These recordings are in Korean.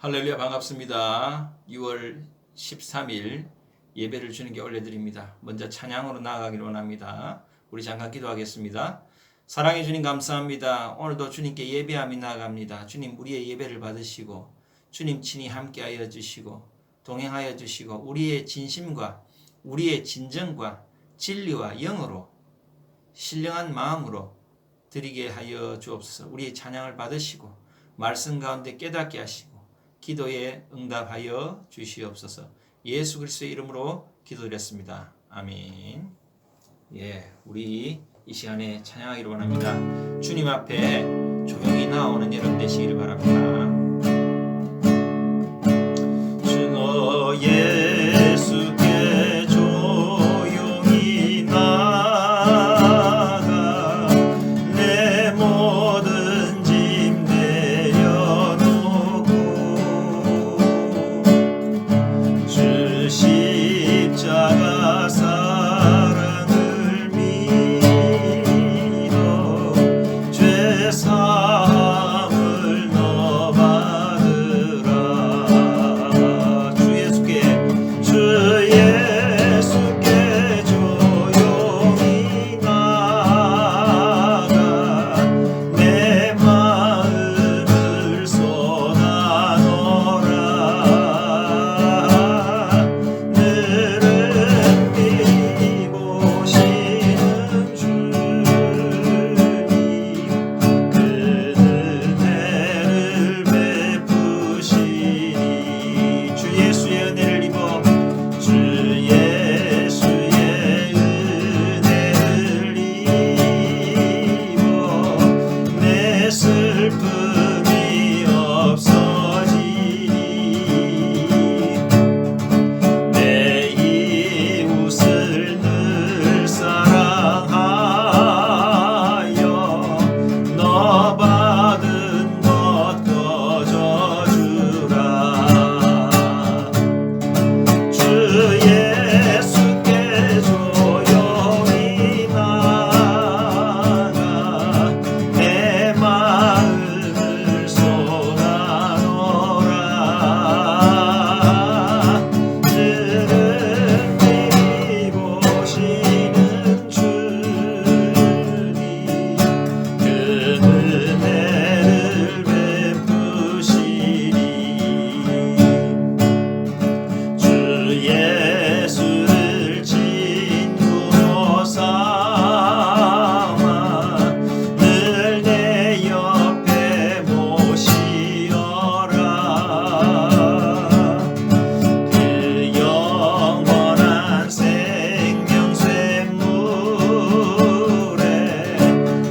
할렐루야, 반갑습니다. 6월 13일 예배를 주님께 올려드립니다. 먼저 찬양으로 나아가기를 원합니다. 우리 잠깐 기도하겠습니다. 사랑해 주님 감사합니다. 오늘도 주님께 예배하며 나아갑니다. 주님 우리의 예배를 받으시고 주님 친히 함께하여 주시고 동행하여 주시고 우리의 진심과 우리의 진정과 진리와 영으로 신령한 마음으로 드리게 하여 주옵소서. 우리의 찬양을 받으시고 말씀 가운데 깨닫게 하시고 기도에 응답하여 주시옵소서. 예수 그리스도의 이름으로 기도드렸습니다. 아멘. 우리 이 시간에 찬양하기를 원합니다. 주님 앞에 조용히 나오는 여러분 되시기를 바랍니다. 주 예수께 조용히 나가 내 모든 짐 내려놓고 주 십자가 사랑을 믿어 죄 사함을 너 받으라. 주 예수께 조용히 나가 내 마음을 쏟아놓으라. 늘은 미보시는 주님 그 은혜를 베푸시니 주 예수의 은혜를 입어 주 예수의 은혜를 입어 내 슬픔이 없어지니 내 이웃을 늘 사랑하여 너 받은 것 거저주라. 주 예수께 조용히 나가 내 마음을 쏟아놓으라. 늘은 미리 보시는 주님 그 은혜를 베푸시니 주 예수를 친구로 삼아 늘 내 옆에 모시어라. 그 영원한 생명샘물에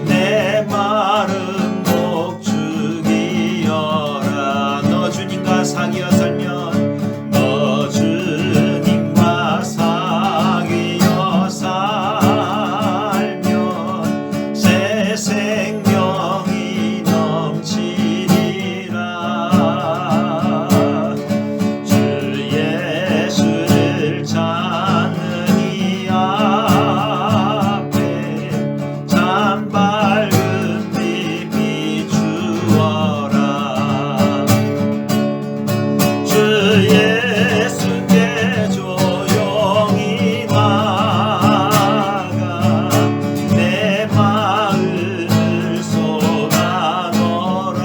내 마른 목 죽이어라. 너 주님과 사귀어 살면 너 주님과 사귀어 살면 새 생명이 넘치리라. 주 예수를 찾는 이 앞에 참 밝은 빛 비추어라. 주 예수께 조용히 나가 내 마음을 쏟아놓으라.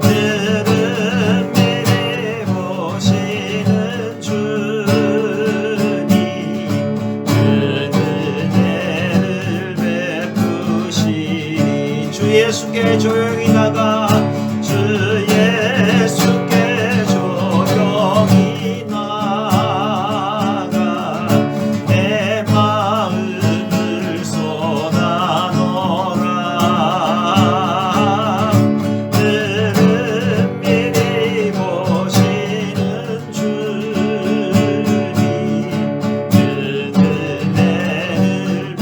늘은 미리 보시는 주님 그 은혜를 베푸시니 주 예수께 조용히 나가 주 예수께 조용히 나가 내 마음을 쏟아놓으라. 늘은 미리 보시는 주님 그 은혜를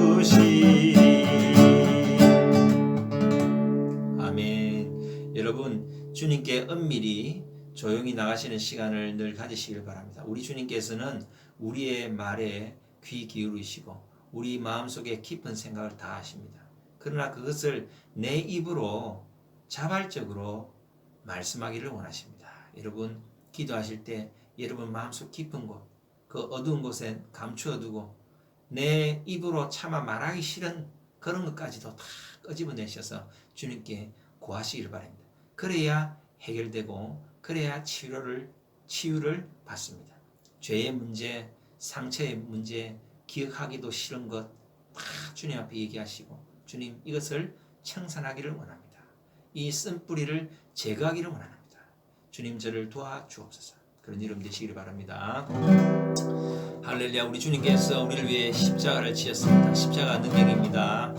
베푸시니. 아멘. 여러분 주님께 은밀히 조용히 나가시는 시간을 늘 가지시길 바랍니다. 우리 주님께서는 우리의 말에 귀 기울이시고 우리 마음속에 깊은 생각을 다 하십니다. 그러나 그것을 내 입으로 자발적으로 말씀하기를 원하십니다. 여러분 기도하실 때 여러분 마음속 깊은 곳, 그 어두운 곳에 감추어두고 내 입으로 차마 말하기 싫은 그런 것까지도 다 끄집어내셔서 주님께 구하시기를 바랍니다. 그래야 해결되고 그래야 치유를 받습니다. 죄의 문제, 상처의 문제, 기억하기도 싫은 것 다 주님 앞에 얘기하시고 주님 이것을 청산하기를 원합니다. 이 쓴뿌리를 제거하기를 원합니다. 주님 저를 도와주옵소서. 그런 이름 되시기를 바랍니다. 할렐루야. 우리 주님께서 우리를 위해 십자가를 지었습니다. 십자가 능력입니다.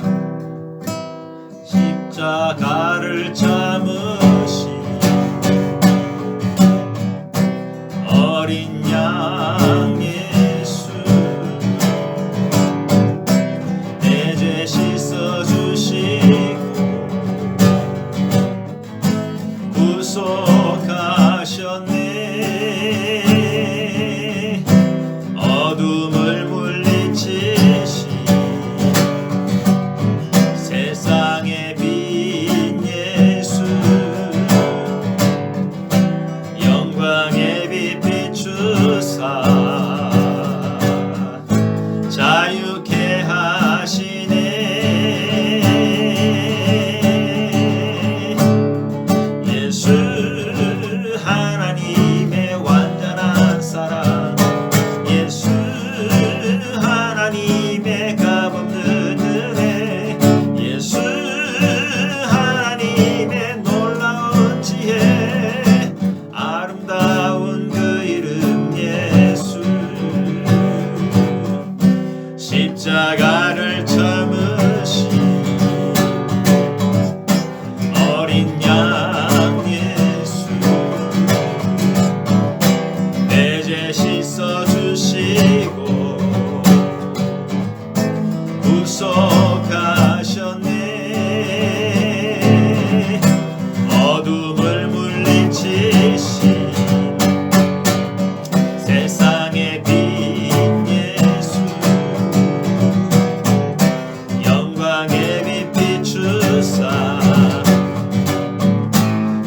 십자가를 참으신 어린 양 예수 내 죄 씻어주시고 구속하셨네. 어둠을 물리치신 세상의 빛 예수 영광의 빛 비추사 자유케 하시네. 예수 하나님의 완전한 사랑, 예수 하나님의 값없는 은혜, 예수 하나님의 놀라운 지혜, 아름다운 그 이름 예수. 십자가를 참으신 어린 양 예수 내 죄 씻어주시고 구속하셨네. 어둠을 물리치신 세상의 빛 예수 영광의 빛 비추사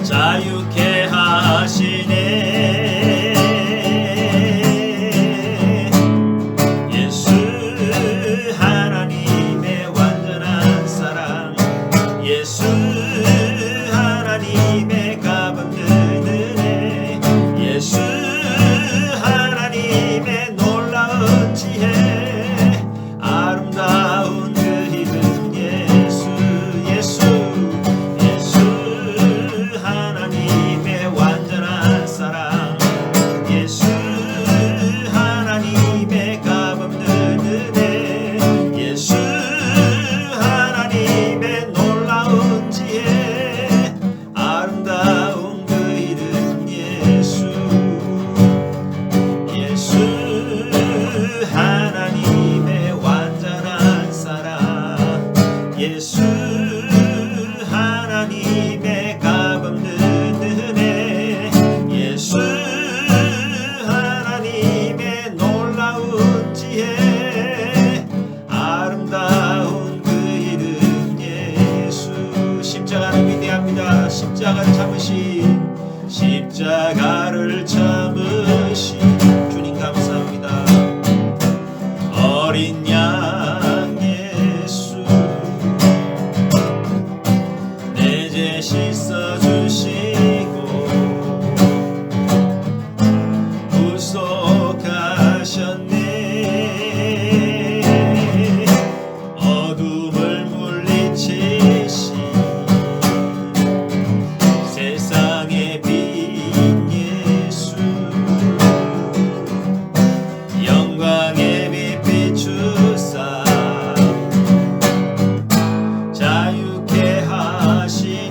자유케 하시네. 예수 하나님의 완전한 사랑, 예수 하나님의 값없는 은혜, 예수 하나님의 놀라운 지혜, 아름다운 그 이름 예수. 예수 하나님의 완전한 사랑, 예수 하나님의 값없는 은혜, 예수 하나님의 놀라운 지혜, 아름다운 그 이름 예수. 예수 하나님의 완전한 사랑, 예수 하나님의 값없는 은혜, 예수 하나님의 놀라운 지혜, 아름다운 그 이름 예수. 십자가는 위대합니다. 십자가를 참으신, 십자가를 참으신 주님 감사합니다. 어린 양 예수 내 죄 씻어주시고 구속하셨네. 어둠을 물리치신 세상의 빛 예수 영광의 빛 비추사 자유케 하시네.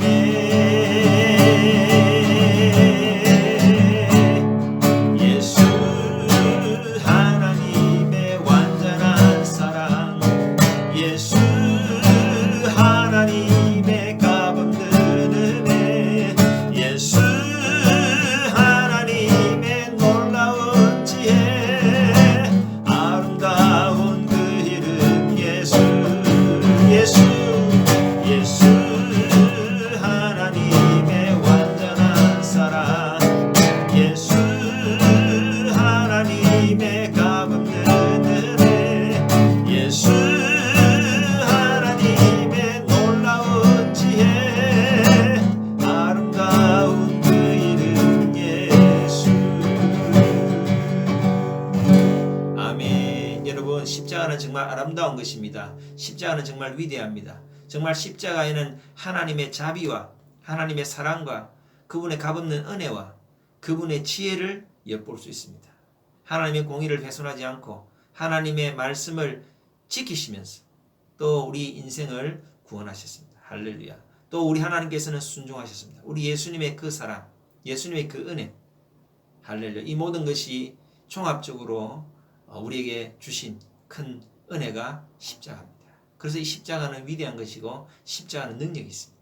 것입니다. 십자가는 정말 위대합니다. 정말 십자가에는 하나님의 자비와 하나님의 사랑과 그분의 값없는 은혜와 그분의 지혜를 엿볼 수 있습니다. 하나님의 공의를 훼손하지 않고 하나님의 말씀을 지키시면서 또 우리 인생을 구원하셨습니다. 할렐루야. 또 우리 하나님께서는 순종하셨습니다. 우리 예수님의 그 사랑, 예수님의 그 은혜, 할렐루야. 이 모든 것이 종합적으로 우리에게 주신 큰 은혜가 십자가입니다. 그래서 이 십자가는 위대한 것이고 십자가는 능력이 있습니다.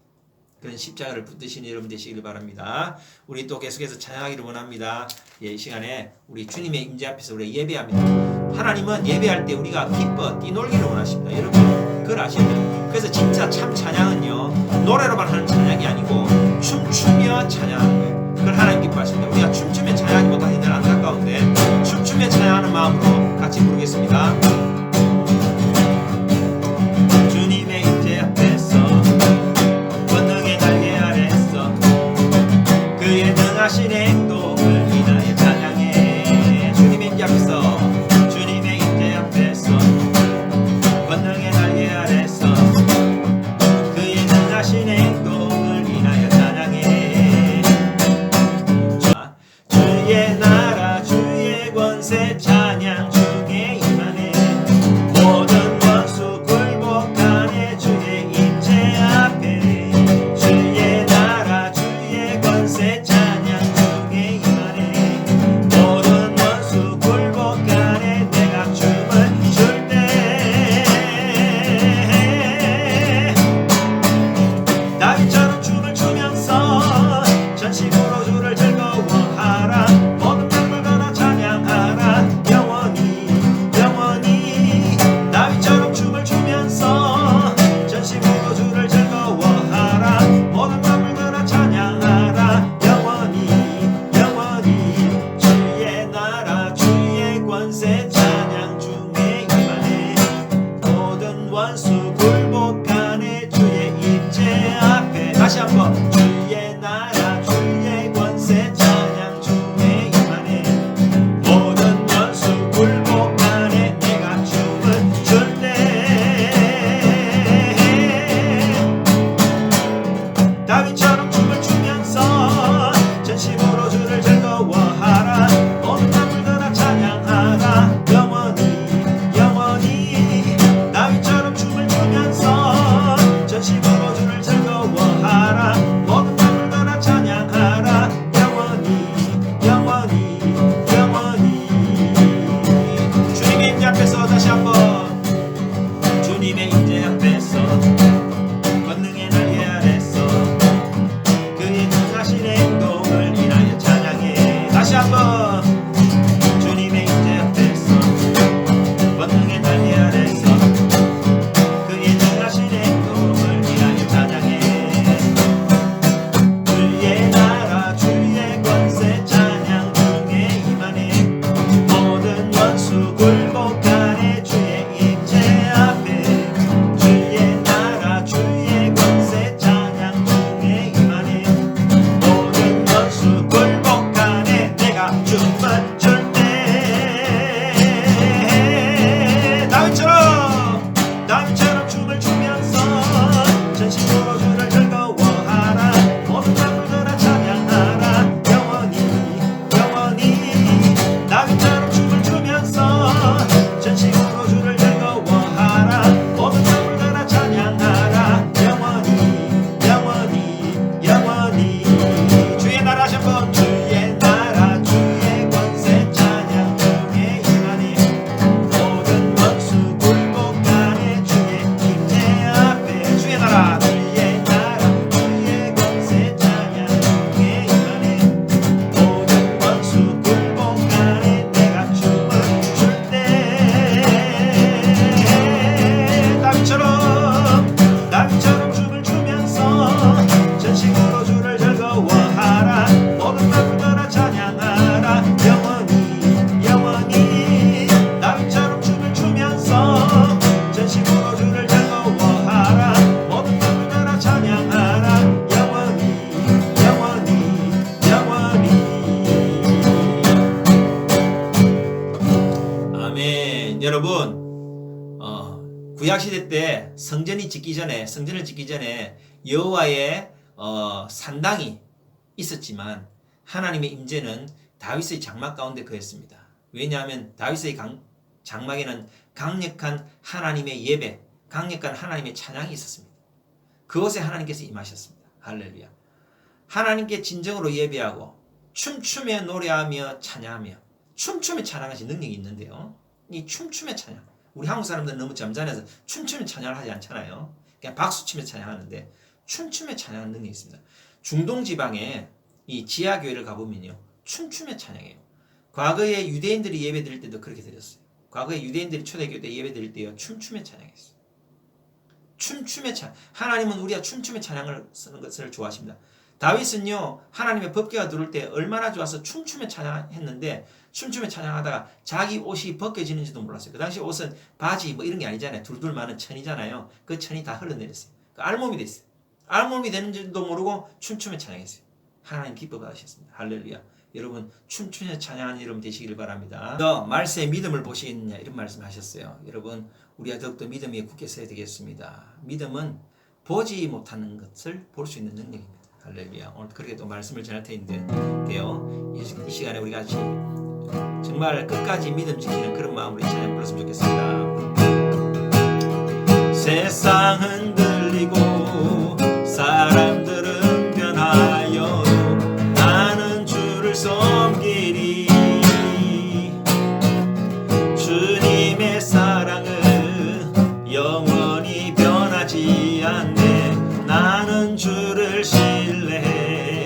그런 십자가를 붙드신 여러분 되시길 바랍니다. 우리 또 계속해서 찬양하기를 원합니다. 이 시간에 우리 주님의 임재 앞에서 우리 예배합니다. 하나님은 예배할 때 우리가 기뻐 뛰놀기를 원하십니다. 여러분 그걸 아셔야 돼요. 그래서 진짜 참 찬양은요 노래로만 하는 찬양이 아니고 춤추며 찬양하는 거예요. 그걸 하나님 기뻐하십니다. 우리가 춤추며 찬양하지 못하는 늘 안타까운데 춤추며 찬양하는 마음으로 같이 부르겠습니다. 주님의 임재 앞에서 권능의 날개 아래서 그의 능하신 행동을 인하여 찬양해. 주님의 임재 앞에서 주님의 임재 앞에서 권능의 날개 아래서 그의 능하신 행동을 인하여 찬양해. 주의 나라 주의 권세 찬양 중에 임하네. 모든 원수 굴복하네. 주의 임재 앞에 주의 나라 주의 권세 찬양 중에 임하네. 모든 원수 굴복하네. 내가 춤을 출 때 다윗처럼 춤을 추면서 전심으로 주를 즐거워하라. 모든 땅을 걸어 찬양하라. 영원히 영원히 다윗처럼 춤을 추면서 전심으로 주를 즐거워하라. 모든 땅을 걸어 찬양하라. 영원히 영원히 주의 나라 주의 권세 찬양 중에 임하네. 모든 원수 굴복하네. 주의 임재 앞에 다시 한번 주의 나라 주의 권세 찬양 중에 임하네. 모든 원수 굴복하네. 내가 춤을 출 때 다윗처럼 춤을 추면서 전심으로 주를 즐거워하라. 모든 땅을 걸어 찬양하라. 영원히 영원히 다윗처럼 춤을 추면서 전심으로 주를 즐거워하라. 모든 땅을 걸어 찬양하라. 영원히 영원히 영원히 주님의 임재 앞에서 다시 한번 주님의 임재 앞에서 권능의 날개 아래서 그의 능하신 행동을 인하여 찬양해. 구약시대 때 성전을 짓기 전에 여호와의 산당이 있었지만 하나님의 임재는 다윗의 장막 가운데 거했습니다. 왜냐하면 다윗의 장막에는 강력한 하나님의 예배, 강력한 하나님의 찬양이 있었습니다. 그곳에 하나님께서 임하셨습니다. 할렐루야. 하나님께 진정으로 예배하고 춤추며 노래하며 찬양하며 춤추며 찬양하신 능력이 있는데요. 이 춤추며 찬양. 우리 한국 사람들은 너무 잠잠해서 춤추며 찬양을 하지 않잖아요. 그냥 박수치며 찬양하는데 춤추며 찬양하는 능력이 있습니다. 중동 지방에 이 지하교회를 가보면요. 춤추며 찬양해요. 과거에 유대인들이 예배 드릴 때도 그렇게 드렸어요. 과거에 유대인들이 초대교회 때 예배 드릴 때요. 춤추며 찬양했어요. 춤추며 찬양. 하나님은 우리가 춤추며 찬양을 쓰는 것을 좋아하십니다. 다윗은요. 하나님의 법궤가 들어올 때 얼마나 좋아서 춤추며 찬양했는데 춤추며 찬양하다가 자기 옷이 벗겨지는지도 몰랐어요. 그 당시 옷은 바지 뭐 이런 게 아니잖아요. 둘둘 많은 천이잖아요. 그 천이 다 흘러내렸어요. 그 알몸이 됐어요. 알몸이 되는지도 모르고 춤추며 찬양했어요. 하나님 기뻐 받으셨습니다. 할렐루야. 여러분 춤추며 찬양하는 여러분 되시길 바랍니다. 더 말세의 믿음을 보시겠느냐 이런 말씀하셨어요. 여러분 우리가 더욱더 믿음 위에 굳게 서야 되겠습니다. 믿음은 보지 못하는 것을 볼 수 있는 능력입니다. 할렐루야. 오늘 그렇게 또 말씀을 전할 텐데요. 이 시간에 우리 같이 정말 끝까지 믿음 지키는 그런 마음으로 이 찬양 불렀으면 좋겠습니다. 세상 흔들리고 사람들은 변하여 나는 주를 섬기리. 주님의 사랑은 영원히 변하지 않네. 나는 주를 신뢰해.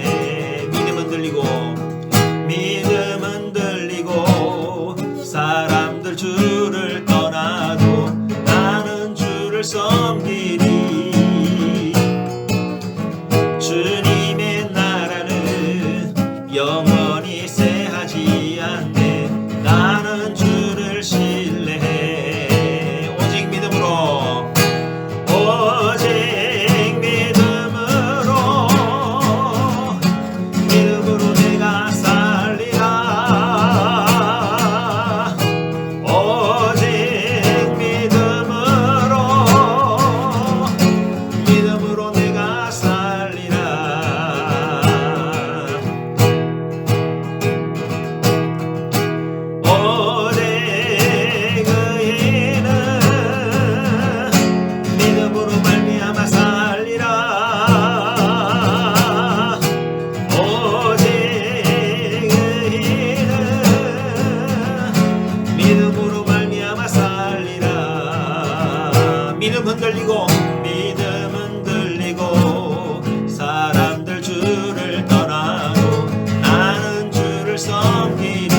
믿음은 들리고 사람들 주를 떠나도 나는 주를 섬기리. 주님의 나라는 영원히 쇠하지 않네. 나는 주를 신뢰해. 오직 믿음으로 내가 살리라. 오직 믿음으로 내가 살리라. 오직 의인은 믿음으로 말미암아 살리라. 오직 믿음으로 말미암아 살리라. 믿음 흔들리고 사람들 주를 떠나도 나는 주를 섬기리.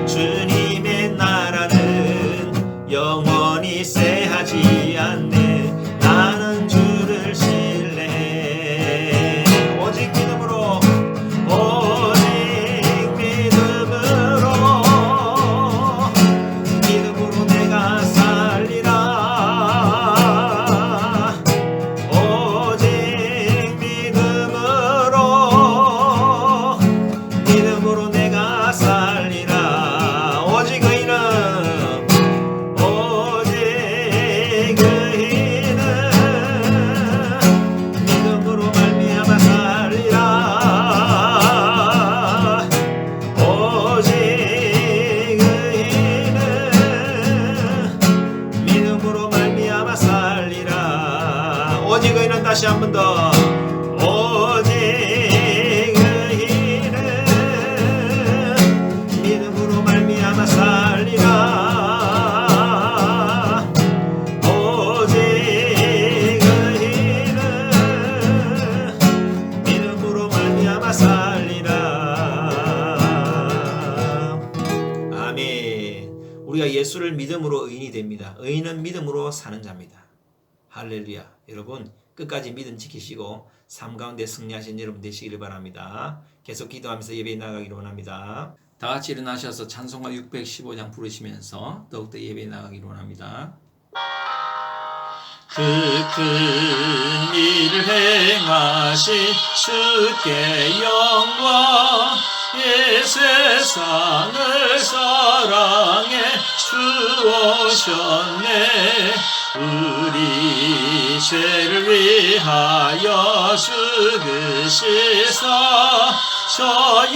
주님의 나라는 영원히 쇠하지 않네. 나는 주를 신뢰해. 오직 믿음으로 내가 살리라. 오직 믿음으로 내가 살리라. 오직 의인은 믿음으로 말미암아 살리라. 오직 의인은 믿음으로 말미암아 살리라. 오직 의인은 다시 한 번 더. 오직 의인은 믿음으로 말미암아 살리라. 오직 의인은 믿음으로 말미암아 살리라. 아멘. 우리가 예수를 믿음으로 의인이 됩니다. 의인은 믿음으로 사는 자입니다. 할렐루야. 여러분 끝까지 믿음 지키시고 삶 가운데 승리하신 여러분 되시기를 바랍니다. 계속 기도하면서 예배에 나가기를 원합니다. 다 같이 일어나셔서 찬송가 615장 부르시면서 더욱더 예배에 나가기를 원합니다. 그 큰 일을 행하신 주께 영광 이 세상을 사랑해 주오셨네. 우리 죄를 위하여 죽으시사 저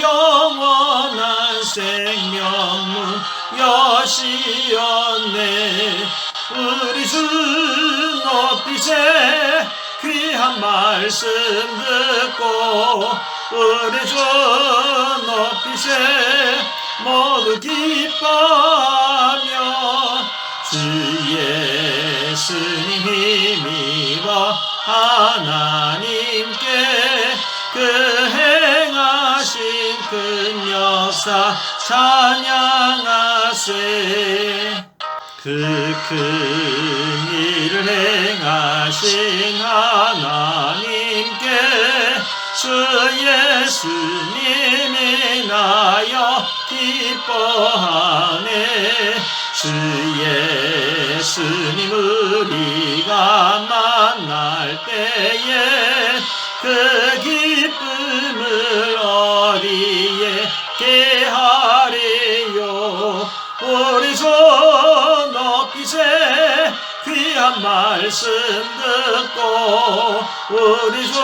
영원한 생명문 여시었네. 우리 주 높이세 귀한 말씀 듣고 우리 주 높이세 모두 기뻐하며 주 예수님 힘입어 하나님께 그 행하신 큰 역사 찬양하세. 그 큰 일을 행하신 하나님께 주 예수님이 나여 기뻐하네. 주 예수님 우리가 만날 때에 그 기쁨을 어디에 게하리요. 우리 주 높이세 귀한 말씀 듣고 우리 주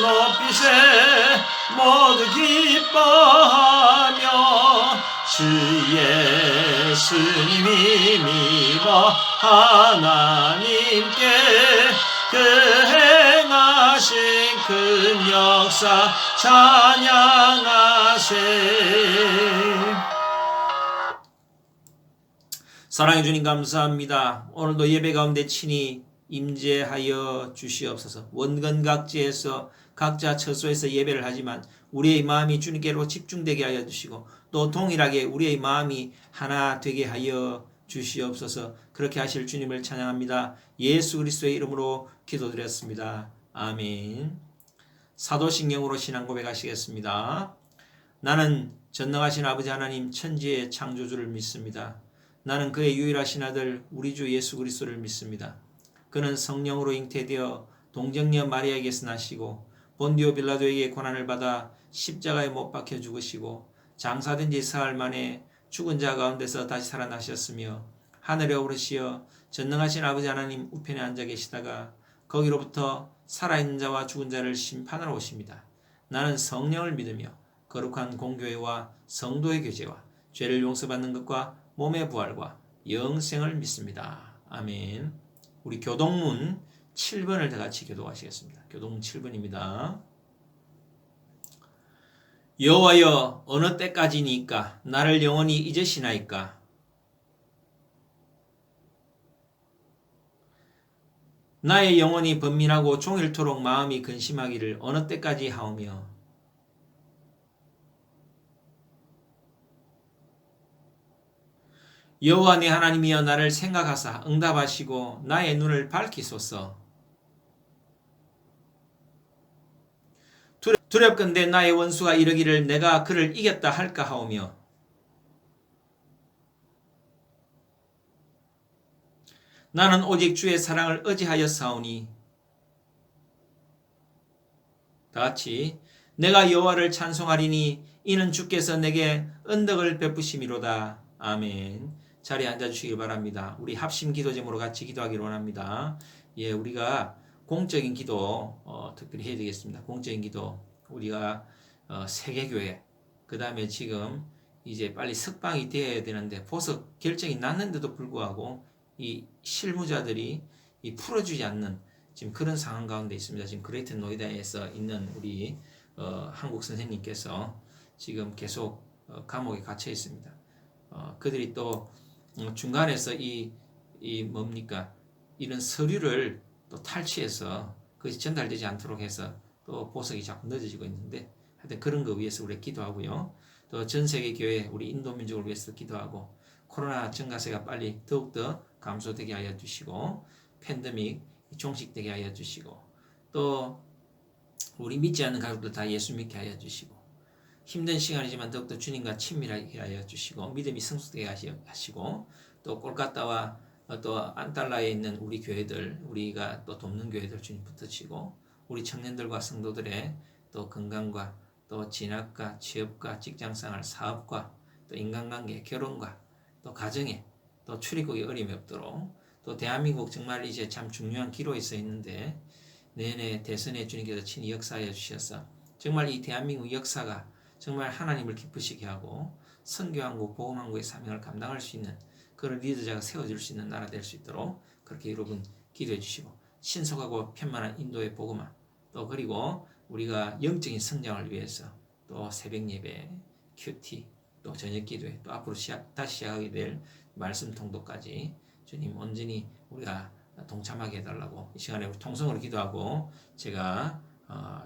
높이세 모두 기뻐하며 주 예수님 힘입어 하나님께 그 행하신 큰 역사 찬양하세. 사랑해 주님 감사합니다. 오늘도 예배 가운데 친히 임재하여 주시옵소서. 원근각지에서 각자 처소에서 예배를 하지만 우리의 마음이 주님께로 집중되게 하여 주시고 또 동일하게 우리의 마음이 하나 되게 하여 주시옵소서. 그렇게 하실 주님을 찬양합니다. 예수 그리스도의 이름으로 기도드렸습니다. 아멘. 사도신경으로 신앙 고백하시겠습니다. 나는 전능하신 아버지 하나님 천지의 창조주를 믿습니다. 나는 그의 유일하신 아들 우리 주 예수 그리스도를 믿습니다. 그는 성령으로 잉태되어 동정녀 마리아에게서 나시고 본디오 빌라도에게 고난을 받아 십자가에 못 박혀 죽으시고 장사된 지 사흘 만에 죽은 자 가운데서 다시 살아나셨으며 하늘에 오르시어 전능하신 아버지 하나님 우편에 앉아 계시다가 거기로부터 살아있는 자와 죽은 자를 심판하러 오십니다. 나는 성령을 믿으며 거룩한 공교회와 성도의 교제와 죄를 용서받는 것과 몸의 부활과 영생을 믿습니다. 아멘. 우리 교동문 7번을 다 같이 교도하시겠습니다. 교동문 7번입니다. 여호와여 어느 때까지니까 나를 영원히 잊으시나이까. 나의 영혼이 번민하고 종일토록 마음이 근심하기를 어느 때까지 하오며 여호와 내 하나님이여 나를 생각하사 응답하시고 나의 눈을 밝히소서. 두렵건대 나의 원수가 이르기를 내가 그를 이겼다 할까 하오며 나는 오직 주의 사랑을 의지하였사오니 다같이 내가 여호와를 찬송하리니 이는 주께서 내게恩덕을 베푸심이로다. 아멘. 자리에 앉아주시기 바랍니다. 우리 합심 기도 제목으로 같이 기도하기를 원합니다. 예, 우리가 공적인 기도 특별히 해야 되겠습니다. 공적인 기도 우리가 세계교회 그 다음에 지금 이제 빨리 석방이 되어야 되는데 보석 결정이 났는데도 불구하고 이 실무자들이 이 풀어주지 않는 지금 그런 상황 가운데 있습니다. 지금 그레이트 노이다에서 있는 우리 한국 선생님께서 지금 계속 감옥에 갇혀 있습니다. 그들이 또 중간에서 이 뭡니까 이런 서류를 또 탈취해서 그것이 전달되지 않도록 해서 또 보석이 자꾸 늦어지고 있는데 하여튼 그런 거 위해서 우리 기도하고요. 또 전 세계 교회 우리 인도 민족을 위해서 기도하고 코로나 증가세가 빨리 더욱더 감소되게 하여 주시고 팬데믹 종식되게 하여 주시고 또 우리 믿지 않는 가족들 다 예수 믿게 하여 주시고 힘든 시간이지만 더욱더 주님과 친밀하게 하여 주시고 믿음이 성숙되게 하시고 또 콜카타와 또 안달라에 있는 우리 교회들 우리가 또 돕는 교회들 주님 붙으시고 우리 청년들과 성도들의 또 건강과 또 진학과 취업과 직장생활 사업과 또 인간관계 결혼과 또 가정에 또 출입국에 어려움이 없도록 또 대한민국 정말 이제 참 중요한 기로에 서 있는데 내내 대선에 주님께서 친히 역사하여 주셔서 정말 이 대한민국 역사가 정말 하나님을 기쁘시게 하고 선교한국 복음한국의 사명을 감당할 수 있는 그런 리더자가 세워질 수 있는 나라 될 수 있도록 그렇게 여러분 기도해 주시고 신속하고 편만한 인도의 복음화 또 그리고 우리가 영적인 성장을 위해서 또 새벽 예배, 큐티, 또 저녁 기도회 또 앞으로 다시 시작하게 될 말씀 통독까지 주님 온전히 우리가 동참하게 해달라고 이 시간에 우리 통성으로 기도하고 제가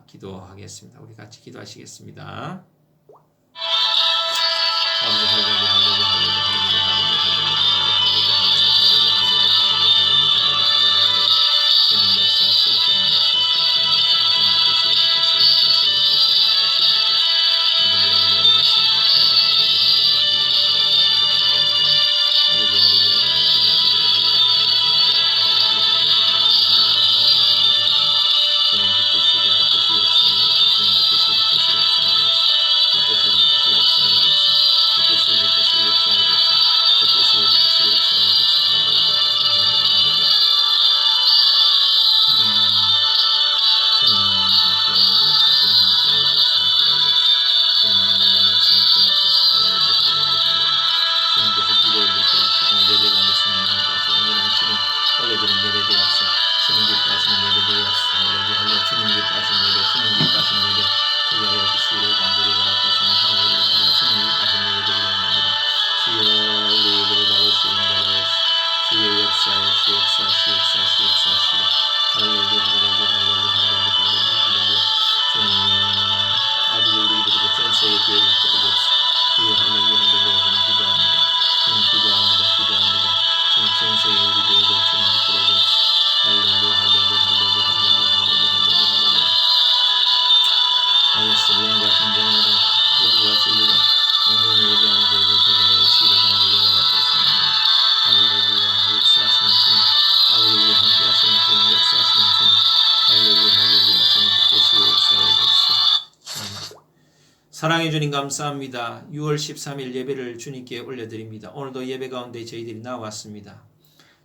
기도하겠습니다. 우리 같이 기도하시겠습니다. 사랑해 주님 감사합니다. 6월 13일 예배를 주님께 올려드립니다. 오늘도 예배 가운데 저희들이 나왔습니다.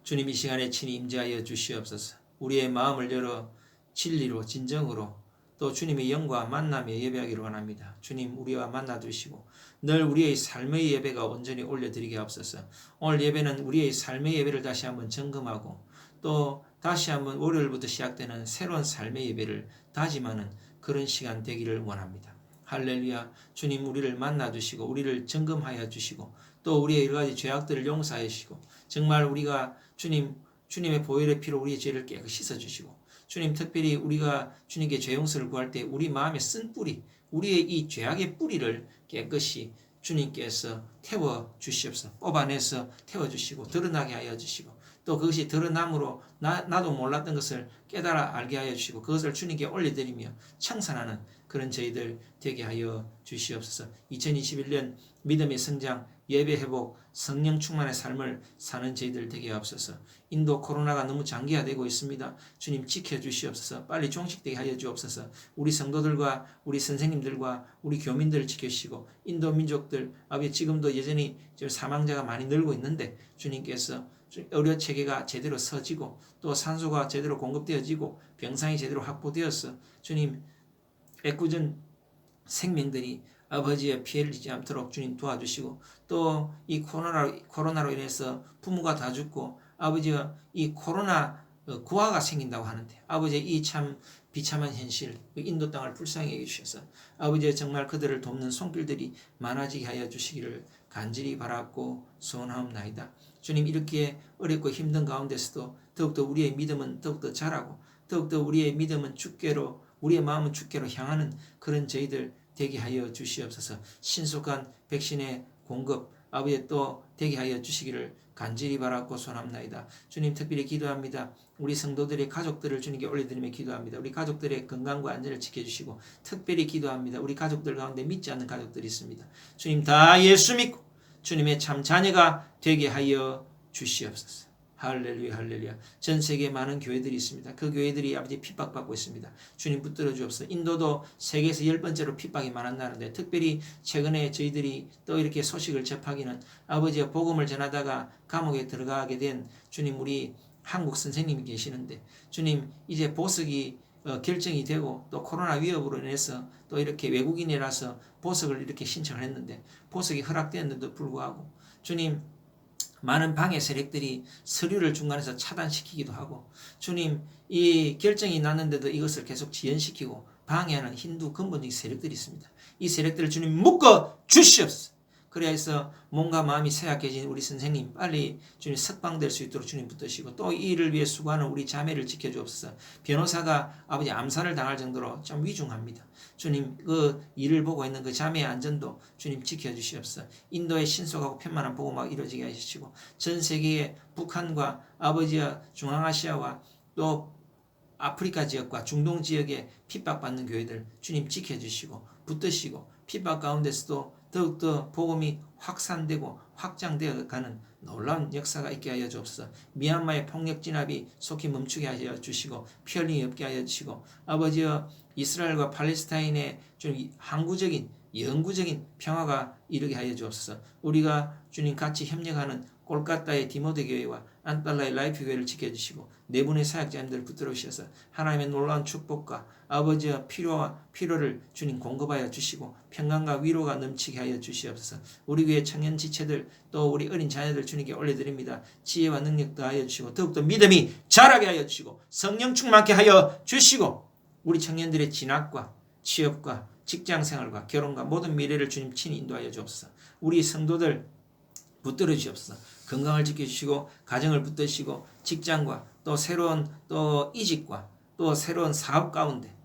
주님 이 시간에 친히 임재하여 주시옵소서. 우리의 마음을 열어 진리로 진정으로 또 주님의 영과 만남에 예배하기를 원합니다. 주님 우리와 만나 주시고 늘 우리의 삶의 예배가 온전히 올려드리게 하옵소서. 오늘 예배는 우리의 삶의 예배를 다시 한번 점검하고 또 다시 한번 월요일부터 시작되는 새로운 삶의 예배를 다짐하는 그런 시간 되기를 원합니다. 할렐루야. 주님 우리를 만나 주시고 우리를 점검하여 주시고 또 우리의 여러 가지 죄악들을 용서하여 주시고 정말 우리가 주님의 보혈의 피로 우리의 죄를 깨끗이 씻어 주시고 주님 특별히 우리가 주님께 죄 용서를 구할 때 우리 마음에 쓴 뿌리 우리의 이 죄악의 뿌리를 깨끗이 주님께서 태워 주시옵소서. 뽑아내서 태워 주시고 드러나게 하여 주시고 또 그것이 드러남으로 나도 몰랐던 것을 깨달아 알게 하여 주시고 그것을 주님께 올려드리며 청산하는 그런 저희들 되게 하여 주시옵소서. 2021년 믿음의 성장, 예배 회복, 성령 충만의 삶을 사는 저희들 되게 하옵소서. 인도 코로나가 너무 장기화되고 있습니다. 주님 지켜주시옵소서. 빨리 종식되게 하여 주옵소서. 우리 성도들과 우리 선생님들과 우리 교민들을 지켜주시고 인도 민족들 아버지 지금도 여전히 사망자가 많이 늘고 있는데 주님께서 의료 체계가 제대로 서지고 또 산소가 제대로 공급되어지고 병상이 제대로 확보되어서 주님 애꿎은 생명들이 아버지의 피해를 입지 않도록 주님 도와주시고 또 이 코로나로 인해서 부모가 다 죽고 아버지가 이 코로나 고아가 생긴다고 하는데 아버지의 이 참 비참한 현실 인도 땅을 불쌍히 여기주셔서 아버지의 정말 그들을 돕는 손길들이 많아지게 하여 주시기를 간절히 바랐고 소원하옵나이다. 주님 이렇게 어렵고 힘든 가운데서도 더욱더 우리의 믿음은 더욱더 자라고 더욱더 우리의 믿음은 주께로 우리의 마음은 주께로 향하는 그런 저희들 되게 하여 주시옵소서. 신속한 백신의 공급 아버지 또 되게 하여 주시기를 간절히 바라고 소원합나이다. 주님 특별히 기도합니다. 우리 성도들의 가족들을 주님께 올려드리며 기도합니다. 우리 가족들의 건강과 안전을 지켜주시고 특별히 기도합니다. 우리 가족들 가운데 믿지 않는 가족들이 있습니다. 주님 다 예수 믿고 주님의 참 자녀가 되게 하여 주시옵소서. 할렐루야, 할렐루야. 전 세계에 많은 교회들이 있습니다. 그 교회들이 아버지 핍박받고 있습니다. 주님 붙들어 주옵소서. 인도도 세계에서 10번째로 핍박이 많은 나라인데 특별히 최근에 저희들이 또 이렇게 소식을 접하기는 아버지의 복음을 전하다가 감옥에 들어가게 된 주님 우리 한국 선생님이 계시는데 주님 이제 보석이 결정이 되고 또 코로나 위협으로 인해서 또 이렇게 외국인이라서 보석을 이렇게 신청을 했는데 보석이 허락되었는데도 불구하고 주님 많은 방해 세력들이 서류를 중간에서 차단시키기도 하고 주님 이 결정이 났는데도 이것을 계속 지연시키고 방해하는 힌두 근본적인 세력들이 있습니다. 이 세력들을 주님 묶어 주시옵소서. 그래야 해서 몸과 마음이 쇠약해진 우리 선생님 빨리 주님 석방될 수 있도록 주님 붙드시고 또 이 일을 위해 수고하는 우리 자매를 지켜주옵소서. 변호사가 아버지 암살을 당할 정도로 좀 위중합니다. 주님 그 일을 보고 있는 그 자매의 안전도 주님 지켜주시옵소서. 인도의 신속하고 편만한 복음화가 이루어지게 하시고 전 세계의 북한과 아버지와 중앙아시아와 또 아프리카 지역과 중동 지역에 핍박받는 교회들 주님 지켜주시고 붙드시고 핍박 가운데서도 더욱더 복음이 확산되고 확장되어 가는 놀라운 역사가 있게 하여 주옵소서. 미얀마의 폭력 진압이 속히 멈추게 하여 주시고 피 흘림이 없게 하여 주시고 아버지여 이스라엘과 팔레스타인의 좀 항구적인 영구적인 평화가 이르게 하여 주옵소서. 우리가 주님 같이 협력하는 꼴까따의 디모데 교회와 안달라의 라이프 교회를 지켜주시고 네 분의 사역자님들을 붙들어 주셔서 하나님의 놀라운 축복과 아버지의 필요를 주님 공급하여 주시고 평강과 위로가 넘치게 하여 주시옵소서. 우리 교회 청년 지체들 또 우리 어린 자녀들 주님께 올려드립니다. 지혜와 능력 더하여 주시고 더욱더 믿음이 자라게 하여 주시고 성령 충만케 하여 주시고 우리 청년들의 진학과 취업과 직장생활과 결혼과 모든 미래를 주님 친히 인도하여 주옵소서. 우리 성도들 붙들어 주옵소서. 건강을 지켜주시고 가정을 붙드시고 직장과 또 새로운 또 이직과 또 새로운 사업 가운데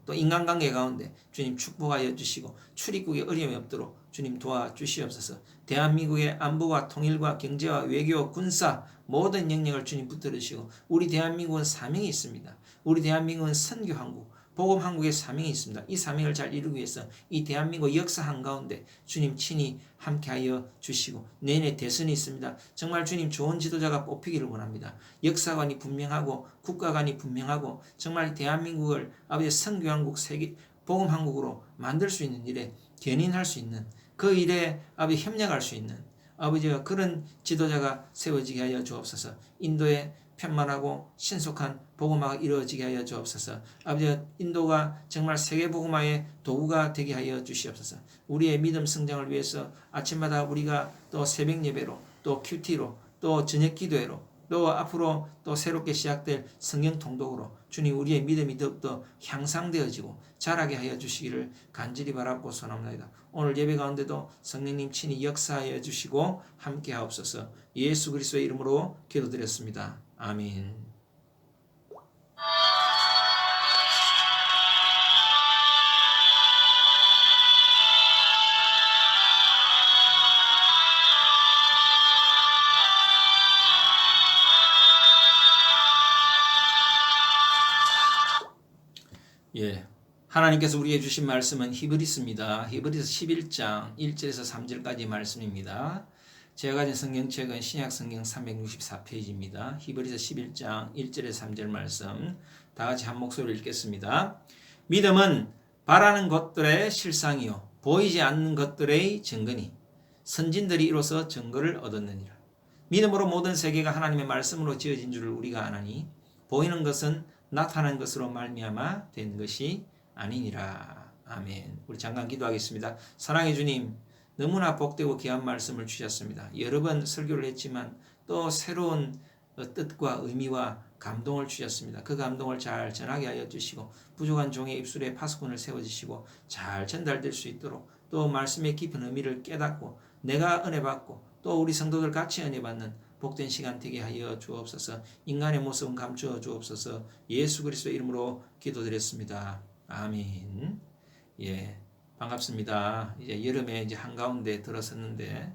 또 인간관계 가운데 주님 축복하여 주시고 출입국에 어려움이 없도록 주님 도와주시옵소서. 대한민국의 안보와 통일과 경제와 외교, 군사 모든 영역을 주님 붙들어 주시고 우리 대한민국은 사명이 있습니다. 우리 대한민국은 선교한국 복음 한국의 사명이 있습니다. 이 사명을 잘 이루기 위해서 이 대한민국 역사 한가운데 주님 친히 함께하여 주시고 내년에 대선이 있습니다. 정말 주님 좋은 지도자가 뽑히기를 원합니다. 역사관이 분명하고 국가관이 분명하고 정말 대한민국을 아버지 선교한국 세계 복음 한국으로 만들 수 있는 일에 견인할 수 있는 그 일에 아버지 협력할 수 있는 아버지가 그런 지도자가 세워지게 하여 주옵소서. 인도의 편만하고 신속한 복음화가 이루어지게 하여 주옵소서. 아버지 인도가 정말 세계 복음화의 도구가 되게 하여 주시옵소서. 우리의 믿음 성장을 위해서 아침마다 우리가 또 새벽 예배로 또 큐티로 또 저녁 기도회로 또 앞으로 또 새롭게 시작될 성경 통독으로 주님 우리의 믿음이 더욱더 향상되어지고 자라게 하여 주시기를 간절히 바라고 소원합니다. 오늘 예배 가운데도 성령님 친히 역사하여 주시고 함께 하옵소서. 예수 그리스도의 이름으로 기도드렸습니다. 아멘. 예. 하나님께서 우리에게 주신 말씀은 히브리서입니다. 히브리서 11장 1절에서 3절까지 말씀입니다. 제가 가진 성경책은 신약성경 364페이지입니다. 히브리서 11장 1절에서 3절 말씀 다 같이 한 목소리로 읽겠습니다. 믿음은 바라는 것들의 실상이요 보이지 않는 것들의 증거니 선진들이 이로써 증거를 얻었느니라. 믿음으로 모든 세계가 하나님의 말씀으로 지어진 줄을 우리가 아나니 보이는 것은 나타난 것으로 말미암아 된 것이 아니니라. 아멘. 우리 잠깐 기도하겠습니다. 사랑의 주님, 너무나 복되고 귀한 말씀을 주셨습니다. 여러 번 설교를 했지만 또 새로운 뜻과 의미와 감동을 주셨습니다. 그 감동을 잘 전하게 하여 주시고 부족한 종의 입술에 파수꾼을 세워주시고 잘 전달될 수 있도록 또 말씀의 깊은 의미를 깨닫고 내가 은혜 받고 또 우리 성도들 같이 은혜 받는 복된 시간 되게 하여 주옵소서. 인간의 모습은 감추어 주옵소서. 예수 그리스도의 이름으로 기도드렸습니다. 아멘. 예, 반갑습니다. 이제 여름에 이제 한가운데 들어섰는데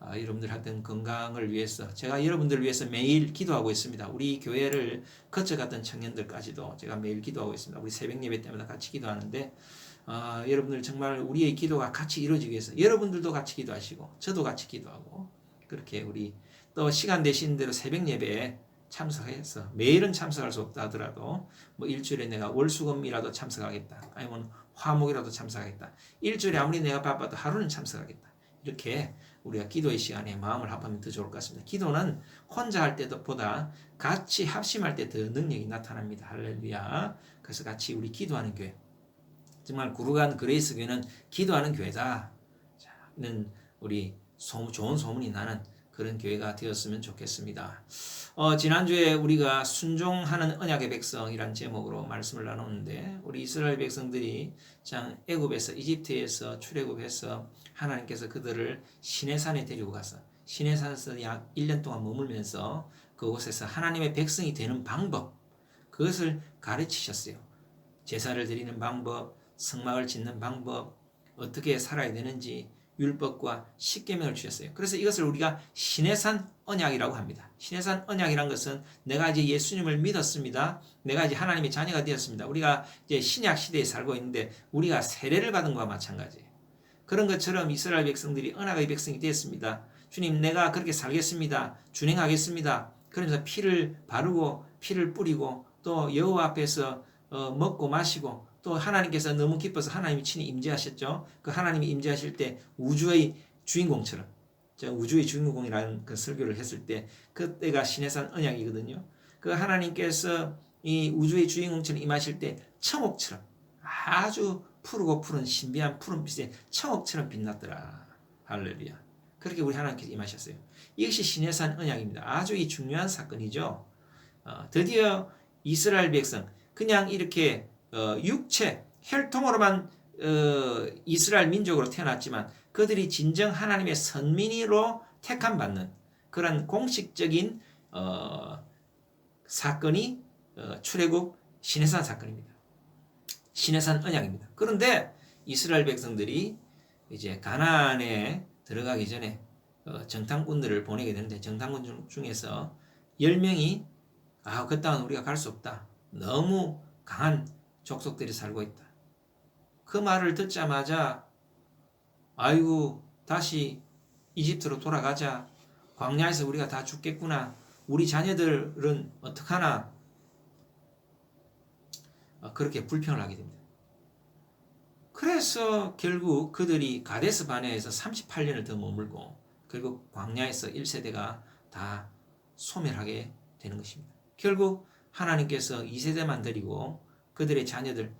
여러분들 하여튼 건강을 위해서 제가 여러분들을 위해서 매일 기도하고 있습니다. 우리 교회를 거쳐갔던 청년들까지도 제가 매일 기도하고 있습니다. 우리 새벽 예배 때마다 같이 기도하는데 여러분들 정말 우리의 기도가 같이 이루어지기 위해서 여러분들도 같이 기도하시고 저도 같이 기도하고 그렇게 우리 또 시간 되시는 대로 새벽 예배에 참석해서 매일은 참석할 수 없다 하더라도 뭐 일주일에 내가 월수금이라도 참석하겠다. 아니면 화목이라도 참석하겠다. 일주일에 아무리 내가 바빠도 하루는 참석하겠다. 이렇게 우리가 기도의 시간에 마음을 합하면 더 좋을 것 같습니다. 기도는 혼자 할 때보다 같이 합심할 때 더 능력이 나타납니다. 할렐루야. 그래서 같이 우리 기도하는 교회. 정말 구루간 그레이스 교회는 기도하는 교회다. 는 우리 좋은 소문이 나는 그런 교회가 되었으면 좋겠습니다. 지난주에 우리가 순종하는 언약의 백성이란 제목으로 말씀을 나눴는데 우리 이스라엘 백성들이 참 애굽에서 이집트에서 출애굽해서 하나님께서 그들을 시내산에 데리고 가서 시내산에서 약 1년 동안 머물면서 그곳에서 하나님의 백성이 되는 방법 그것을 가르치셨어요. 제사를 드리는 방법, 성막을 짓는 방법, 어떻게 살아야 되는지 율법과 십계명을 주셨어요. 그래서 이것을 우리가 시내산 언약이라고 합니다. 시내산 언약이란 것은 내가 이제 예수님을 믿었습니다. 내가 이제 하나님의 자녀가 되었습니다. 우리가 이제 신약 시대에 살고 있는데 우리가 세례를 받은 것과 마찬가지예요. 그런 것처럼 이스라엘 백성들이 언약의 백성이 되었습니다. 주님, 내가 그렇게 살겠습니다. 준행하겠습니다. 그러면서 피를 바르고 피를 뿌리고 또 여호와 앞에서 먹고 마시고 또 하나님께서 너무 기뻐서 하나님이 친히 임재하셨죠. 그 하나님이 임재하실 때 우주의 주인공처럼 제가 우주의 주인공이라는 그 설교를 했을 때 그때가 시내산 언약이거든요. 그 하나님께서 이 우주의 주인공처럼 임하실 때 청옥처럼 아주 푸르고 푸른 신비한 푸른빛에 청옥처럼 빛났더라. 할렐루야. 그렇게 우리 하나님께서 임하셨어요. 이것이 시내산 언약입니다. 아주 이 중요한 사건이죠. 드디어 이스라엘 백성 그냥 이렇게 육체 혈통으로만 이스라엘 민족으로 태어났지만 그들이 진정 하나님의 선민으로 택함받는 그런 공식적인 사건이 출애굽 시내산 사건입니다. 시내산 언약입니다. 그런데 이스라엘 백성들이 이제 가나안에 들어가기 전에 정탐꾼들을 보내게 되는데 정탐꾼 중에서 10명이 그 땅은 우리가 갈 수 없다. 너무 강한 족속들이 살고 있다. 그 말을 듣자마자 아이고 다시 이집트로 돌아가자. 광야에서 우리가 다 죽겠구나. 우리 자녀들은 어떡하나. 그렇게 불평을 하게 됩니다. 그래서 결국 그들이 가데스 바네아에서 38년을 더 머물고 결국 광야에서 1세대가 다 소멸하게 되는 것입니다. 결국 하나님께서 2세대만 데리고 그들의 자녀들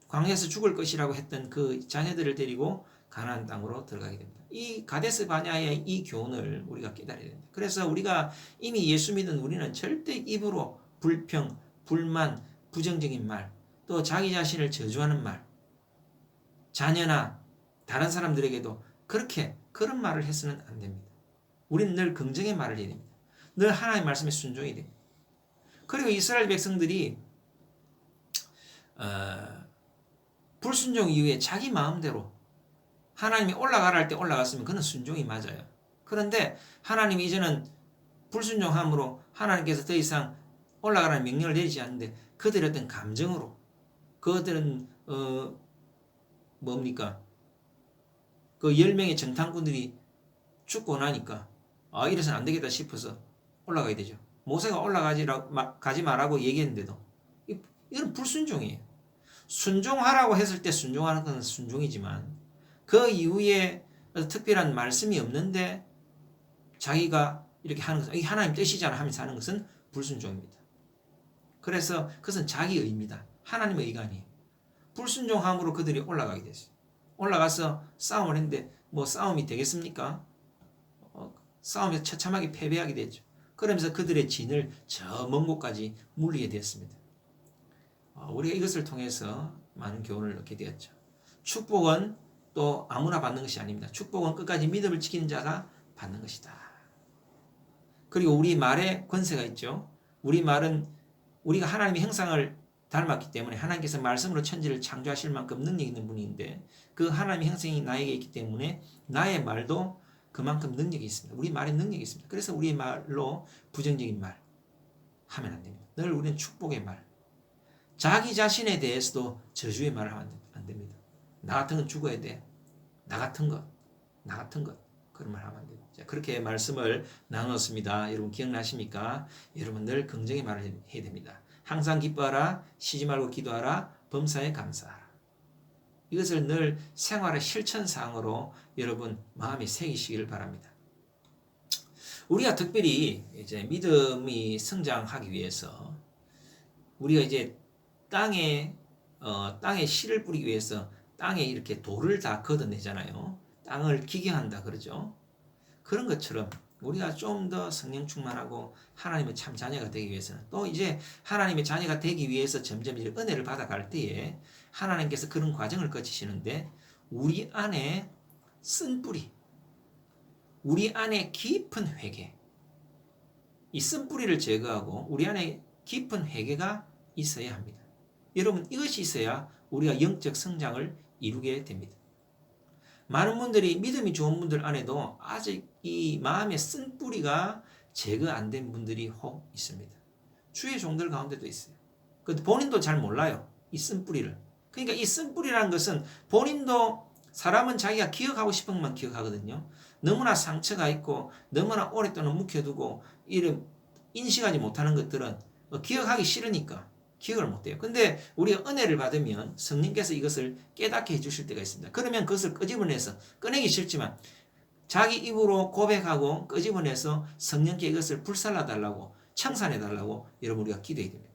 광야에서 죽을 것이라고 했던 그 자녀들을 데리고 가나안 땅으로 들어가게 됩니다. 이 가데스 바네아의 이 교훈을 우리가 깨달아야 됩니다. 그래서 우리가 이미 예수 믿은 우리는 절대 입으로 불평, 불만, 부정적인 말, 또 자기 자신을 저주하는 말, 자녀나 다른 사람들에게도 그런 말을 해서는 안 됩니다. 우리는 늘 긍정의 말을 해야 됩니다. 늘 하나님의 말씀에 순종해야 됩니다. 그리고 이스라엘 백성들이 불순종 이후에 자기 마음대로 하나님이 올라가라 할 때 올라갔으면 그는 순종이 맞아요. 그런데 하나님이 이제는 불순종함으로 하나님께서 더 이상 올라가라는 명령을 내리지 않는데 그들의 어떤 감정으로 그들은 뭡니까? 그 10명의 정탐꾼들이 죽고 나니까 이래서는 안 되겠다 싶어서 올라가야 되죠. 모세가 가지 말라고 얘기했는데도 이건 불순종이에요. 순종하라고 했을 때 순종하는 건 순종이지만 그 이후에 특별한 말씀이 없는데 자기가 이렇게 하는 것은 이게 하나님 뜻이잖아 하면서 하는 것은 불순종입니다. 그래서 그것은 자기 의입니다. 하나님의 의가 아니에요. 불순종함으로 그들이 올라가게 됐어요. 올라가서 싸움을 했는데 뭐 싸움이 되겠습니까? 싸움에서 처참하게 패배하게 됐죠. 그러면서 그들의 진을 저 먼 곳까지 물리게 되었습니다. 우리가 이것을 통해서 많은 교훈을 얻게 되었죠. 축복은 또 아무나 받는 것이 아닙니다. 축복은 끝까지 믿음을 지키는 자가 받는 것이다. 그리고 우리 말에 권세가 있죠. 우리 말은 우리가 하나님의 형상을 닮았기 때문에 하나님께서 말씀으로 천지를 창조하실 만큼 능력 있는 분인데 그 하나님의 형상이 나에게 있기 때문에 나의 말도 그만큼 능력이 있습니다. 우리 말에 능력이 있습니다. 그래서 우리 말로 부정적인 말 하면 안 됩니다. 늘 우리는 축복의 말, 자기 자신에 대해서도 저주의 말을 하면 안 됩니다. 나 같은 건 죽어야 돼. 나 같은 것. 그런 말 하면 안 돼요. 자, 그렇게 말씀을 나눴습니다. 여러분 기억나십니까? 여러분 늘 긍정의 말을 해야 됩니다. 항상 기뻐하라, 쉬지 말고 기도하라, 범사에 감사하라. 이것을 늘 생활의 실천사항으로 여러분 마음에 새기시기를 바랍니다. 우리가 특별히 이제 믿음이 성장하기 위해서 우리가 이제 땅에 씨를 뿌리기 위해서 땅에 이렇게 돌을 다 걷어내잖아요. 땅을 기경한다 그러죠. 그런 것처럼 우리가 좀 더 성령 충만하고 하나님의 참 자녀가 되기 위해서는 또 이제 하나님의 자녀가 되기 위해서 점점 이제 은혜를 받아갈 때에 하나님께서 그런 과정을 거치시는데 우리 안에 쓴뿌리, 우리 안에 깊은 회개, 이 쓴뿌리를 제거하고 우리 안에 깊은 회개가 있어야 합니다. 여러분 이것이 있어야 우리가 영적 성장을 이루게 됩니다. 많은 분들이 믿음이 좋은 분들 안에도 아직 이 마음의 쓴뿌리가 제거 안 된 분들이 혹 있습니다. 주의 종들 가운데도 있어요. 근데 본인도 잘 몰라요. 이 쓴뿌리를. 그러니까 이 쓴뿌리라는 것은 본인도 사람은 자기가 기억하고 싶은 것만 기억하거든요. 너무나 상처가 있고 너무나 오랫동안 묵혀두고 이런 인식하지 못하는 것들은 기억하기 싫으니까 기억을 못해요. 근데 우리가 은혜를 받으면 성령께서 이것을 깨닫게 해주실 때가 있습니다. 그러면 그것을 끄집어내서 꺼내기 싫지만 자기 입으로 고백하고 끄집어내서 성령께 이것을 불살라달라고 청산해달라고 여러분 우리가 기도해야 됩니다.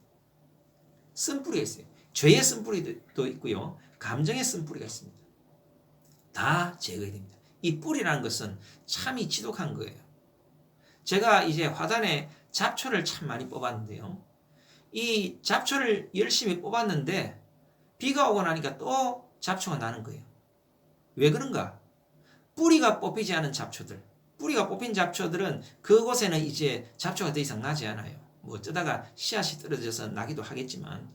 쓴뿌리가 있어요. 죄의 쓴뿌리도 있고요. 감정의 쓴뿌리가 있습니다. 다 제거해야 됩니다. 이 뿌리라는 것은 참이 지독한 거예요. 제가 이제 화단에 잡초를 참 많이 뽑았는데요. 이 잡초를 열심히 뽑았는데 비가 오고 나니까 또 잡초가 나는 거예요. 왜 그런가? 뿌리가 뽑히지 않은 잡초들, 뿌리가 뽑힌 잡초들은 그곳에는 이제 잡초가 더 이상 나지 않아요. 뭐 어쩌다가 씨앗이 떨어져서 나기도 하겠지만,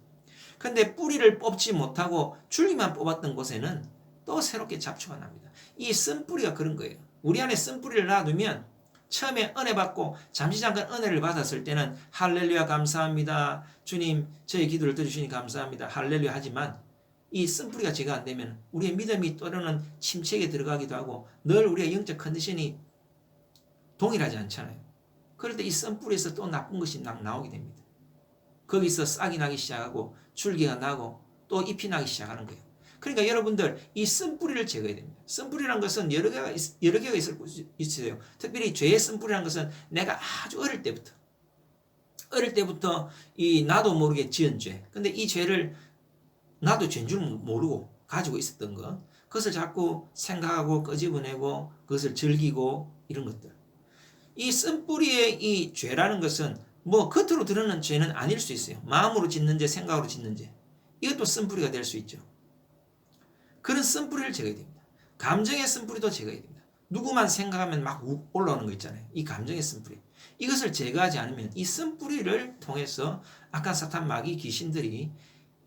근데 뿌리를 뽑지 못하고 줄기만 뽑았던 곳에는 또 새롭게 잡초가 납니다. 이 쓴뿌리가 그런 거예요. 우리 안에 쓴뿌리를 놔두면 처음에 은혜 받고 잠시 잠깐 은혜를 받았을 때는 할렐루야 감사합니다. 주님 저희 기도를 들으시니 감사합니다. 할렐루야 하지만 이 쓴뿌리가 제거 안 되면 우리의 믿음이 때로는 침체에 들어가기도 하고 늘 우리의 영적 컨디션이 동일하지 않잖아요. 그럴 때 이 쓴뿌리에서 또 나쁜 것이 나오게 됩니다. 거기서 싹이 나기 시작하고 줄기가 나고 또 잎이 나기 시작하는 거예요. 그러니까 여러분들 이 쓴뿌리를 제거해야 됩니다. 쓴뿌리란 것은 여러 개가 있어요. 특별히 죄의 쓴뿌리란 것은 내가 아주 어릴 때부터 이 나도 모르게 지은 죄. 근데 이 죄를 나도 죄인 줄 모르고 가지고 있었던 것. 그것을 자꾸 생각하고 끄집어내고 그것을 즐기고 이런 것들. 이 쓴뿌리의 이 죄라는 것은 뭐 겉으로 드러나는 죄는 아닐 수 있어요. 마음으로 짓는 죄, 생각으로 짓는 죄. 이것도 쓴뿌리가 될 수 있죠. 그런 쓴뿌리를 제거해야 됩니다. 감정의 쓴뿌리도 제거해야 됩니다. 누구만 생각하면 막 올라오는 거 있잖아요. 이 감정의 쓴뿌리. 이것을 제거하지 않으면 이 쓴뿌리를 통해서 악한 사탄 마귀 귀신들이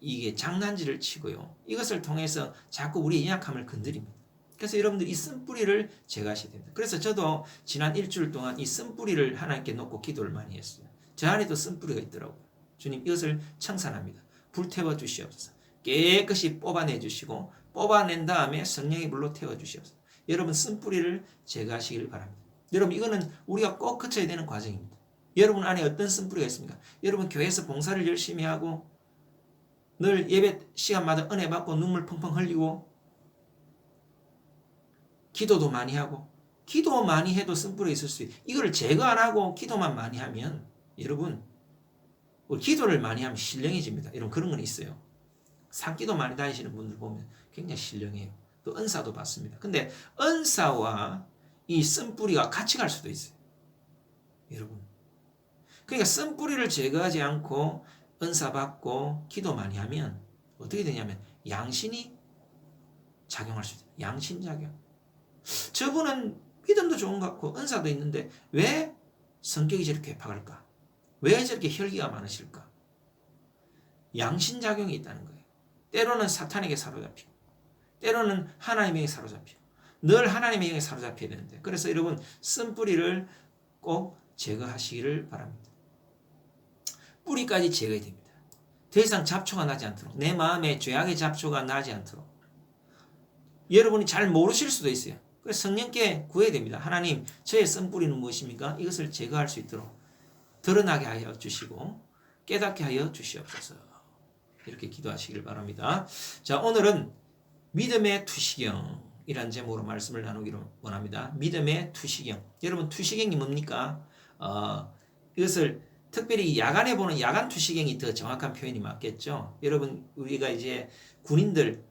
이게 장난질을 치고요. 이것을 통해서 자꾸 우리의 연약함을 건드립니다. 그래서 여러분들 이 쓴뿌리를 제거하셔야 됩니다. 그래서 저도 지난 일주일 동안 이 쓴뿌리를 하나님께 놓고 기도를 많이 했어요. 저 안에도 쓴뿌리가 있더라고요. 주님 이것을 청산합니다. 불태워 주시옵소서. 깨끗이 뽑아내 주시고 뽑아낸 다음에 성령의 불로 태워 주시옵소서. 여러분 쓴뿌리를 제거하시길 바랍니다. 여러분 이거는 우리가 꼭 거쳐야 되는 과정입니다. 여러분 안에 어떤 쓴뿌리가 있습니까? 여러분 교회에서 봉사를 열심히 하고 늘 예배 시간마다 은혜 받고 눈물 펑펑 흘리고 기도도 많이 하고 기도 많이 해도 쓴뿌리가 있을 수 있어요. 이걸 제거 안 하고 기도만 많이 하면 여러분 기도를 많이 하면 신령해집니다. 여러분 그런 건 있어요. 산기도 많이 다니시는 분들 보면 굉장히 신령해요. 또 은사도 받습니다. 근데 은사와 이 쓴뿌리가 같이 갈 수도 있어요. 여러분. 그러니까 쓴뿌리를 제거하지 않고 은사 받고 기도 많이 하면 어떻게 되냐면 양신이 작용할 수 있어요. 양신작용. 저분은 믿음도 좋은 것 같고 은사도 있는데 왜 성격이 저렇게 괴팍할까? 왜 저렇게 혈기가 많으실까? 양신작용이 있다는 거예요. 때로는 사탄에게 사로잡히고 때로는 하나님에게 사로잡히고 늘 하나님의 영에 사로잡혀야 되는데 그래서 여러분 쓴뿌리를 꼭 제거하시기를 바랍니다. 뿌리까지 제거해야 됩니다. 더 이상 잡초가 나지 않도록 내 마음에 죄악의 잡초가 나지 않도록 여러분이 잘 모르실 수도 있어요. 그래서 성령께 구해야 됩니다. 하나님, 저의 쓴뿌리는 무엇입니까? 이것을 제거할 수 있도록 드러나게 하여 주시고 깨닫게 하여 주시옵소서. 이렇게 기도하시길 바랍니다. 자, 오늘은 믿음의 투시경이란 제목으로 말씀을 나누기를 원합니다. 믿음의 투시경. 여러분, 투시경이 뭡니까? 이것을 특별히 야간에 보는 야간 투시경이 더 정확한 표현이 맞겠죠. 여러분, 우리가 이제 군인들을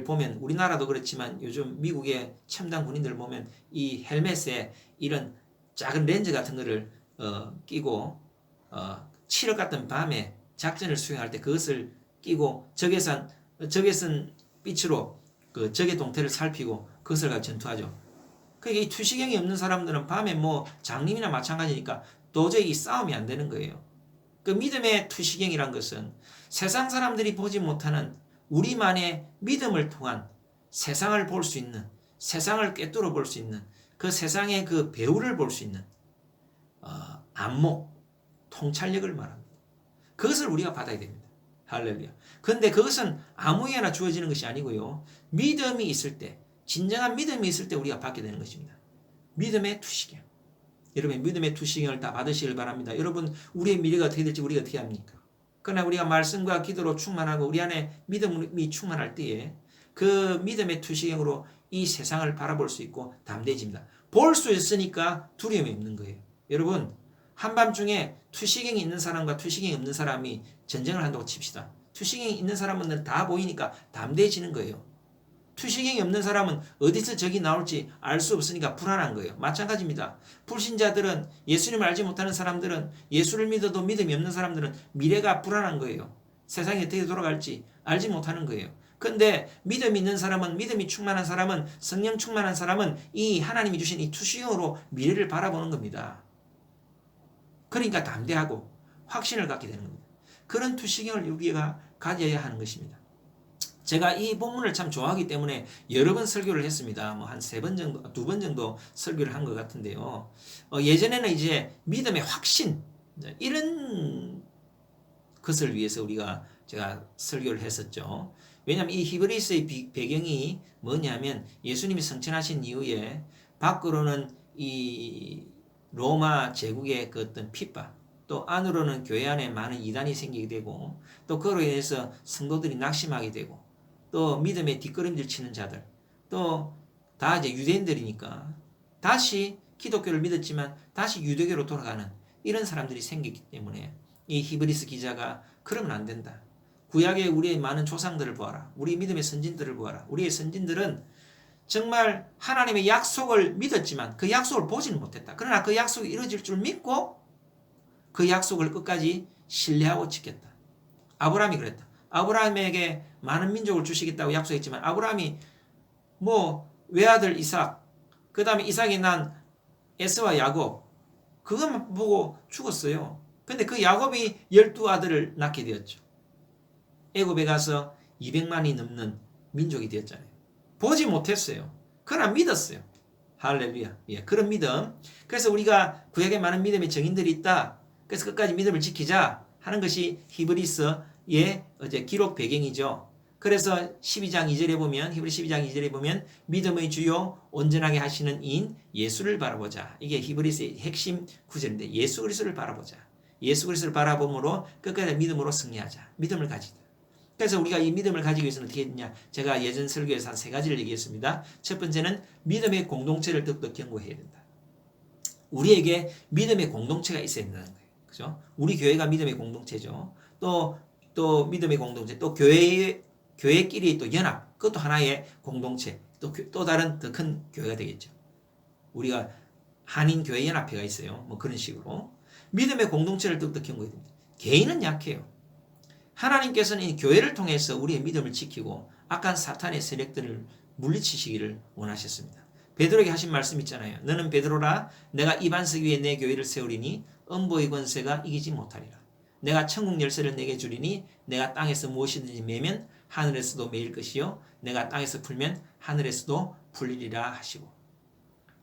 보면, 우리나라도 그렇지만 요즘 미국의 첨단 군인들 보면 이 헬멧에 이런 작은 렌즈 같은 거를 끼고 칠흑 같은 밤에 작전을 수행할 때 그것을 끼고 적외선 빛으로 그 적의 동태를 살피고 그것을 가지고 전투하죠. 그러니까 이 투시경이 없는 사람들은 밤에 뭐 장님이나 마찬가지니까 도저히 이 싸움이 안 되는 거예요. 그 믿음의 투시경이란 것은 세상 사람들이 보지 못하는 우리만의 믿음을 통한 세상을 볼 수 있는, 세상을 꿰뚫어 볼 수 있는, 그 세상의 그 배후를 볼 수 있는 안목, 통찰력을 말합니다. 그것을 우리가 받아야 됩니다. 할렐루야. 그런데 그것은 아무에나 주어지는 것이 아니고요. 믿음이 있을 때, 진정한 믿음이 있을 때 우리가 받게 되는 것입니다. 믿음의 투시경. 여러분, 믿음의 투시경을 다 받으시길 바랍니다. 여러분, 우리의 미래가 어떻게 될지 우리가 어떻게 합니까? 그러나 우리가 말씀과 기도로 충만하고 우리 안에 믿음이 충만할 때에 그 믿음의 투시경으로 이 세상을 바라볼 수 있고 담대해집니다. 볼 수 있으니까 두려움이 없는 거예요. 여러분, 한밤중에 투시경이 있는 사람과 투시경이 없는 사람이 전쟁을 한다고 칩시다. 투시경이 있는 사람은 다 보이니까 담대해지는 거예요. 투시경이 없는 사람은 어디서 적이 나올지 알 수 없으니까 불안한 거예요. 마찬가지입니다. 불신자들은, 예수님을 알지 못하는 사람들은, 예수를 믿어도 믿음이 없는 사람들은 미래가 불안한 거예요. 세상이 어떻게 돌아갈지 알지 못하는 거예요. 근데 믿음이 있는 사람은, 믿음이 충만한 사람은, 성령 충만한 사람은 이 하나님이 주신 이 투시경으로 미래를 바라보는 겁니다. 그러니까 담대하고 확신을 갖게 되는 겁니다. 그런 투시경을 우리가 가져야 하는 것입니다. 제가 이 본문을 참 좋아하기 때문에 여러 번 설교를 했습니다. 뭐 한 3번 정도, 2번 정도 설교를 한 것 같은데요. 예전에는 이제 믿음의 확신, 이런 것을 위해서 제가 설교를 했었죠. 왜냐하면 이 히브리서의 배경이 뭐냐면 예수님이 성천하신 이후에 밖으로는 이 로마 제국의 그 어떤 핍박, 또 안으로는 교회 안에 많은 이단이 생기게 되고, 또 그로 인해서 성도들이 낙심하게 되고, 또 믿음에 뒷걸음질 치는 자들, 또 다 이제 유대인들이니까 다시 기독교를 믿었지만 다시 유대교로 돌아가는 이런 사람들이 생기기 때문에 이 히브리서 기자가 그러면 안 된다. 구약의 우리의 많은 조상들을 보아라. 우리 믿음의 선진들을 보아라. 우리의 선진들은 정말 하나님의 약속을 믿었지만 그 약속을 보지는 못했다. 그러나 그 약속이 이루어질 줄 믿고 그 약속을 끝까지 신뢰하고 지켰다. 아브라함이 그랬다. 아브라함에게 많은 민족을 주시겠다고 약속했지만 아브라함이 뭐 외아들 이삭, 그 다음에 이삭이 난 에서와 야곱, 그것만 보고 죽었어요. 근데 그 야곱이 12아들을 낳게 되었죠. 애굽에 가서 200만이 넘는 민족이 되었잖아요. 보지 못했어요. 그러나 믿었어요. 할렐루야. 예, 그런 믿음. 그래서 우리가 구약에 많은 믿음의 증인들이 있다. 그래서 끝까지 믿음을 지키자 하는 것이 히브리서의 어제 기록 배경이죠. 그래서 12장 2절에 보면, 히브리 12장 2절에 보면 믿음의 주요 온전하게 하시는 이인 예수를 바라보자. 이게 히브리서의 핵심 구절인데, 예수 그리스도를 바라보자. 예수 그리스도를 바라봄으로 끝까지 믿음으로 승리하자. 믿음을 가지자. 그래서 우리가 이 믿음을 가지기 위해서는 어떻게 했냐? 제가 예전 설교에서 한 3가지를 얘기했습니다. 첫 번째는 믿음의 공동체를 더욱더 견고해야 된다. 우리에게 믿음의 공동체가 있어야 된다는 거예요. 그죠? 우리 교회가 믿음의 공동체죠. 또 믿음의 공동체, 또 교회끼리 또 연합, 그것도 하나의 공동체, 또 다른 더 큰 교회가 되겠죠. 우리가 한인교회연합회가 있어요. 뭐 그런 식으로. 믿음의 공동체를 더욱더 견고해야 됩니다. 개인은 약해요. 하나님께서는 이 교회를 통해서 우리의 믿음을 지키고 악한 사탄의 세력들을 물리치시기를 원하셨습니다. 베드로에게 하신 말씀 있잖아요. 너는 베드로라, 내가 이 반석 위에 내 교회를 세우리니 음보의 권세가 이기지 못하리라. 내가 천국 열쇠를 내게 주리니 내가 땅에서 무엇이든지 매면 하늘에서도 매일 것이요 내가 땅에서 풀면 하늘에서도 풀리리라 하시고,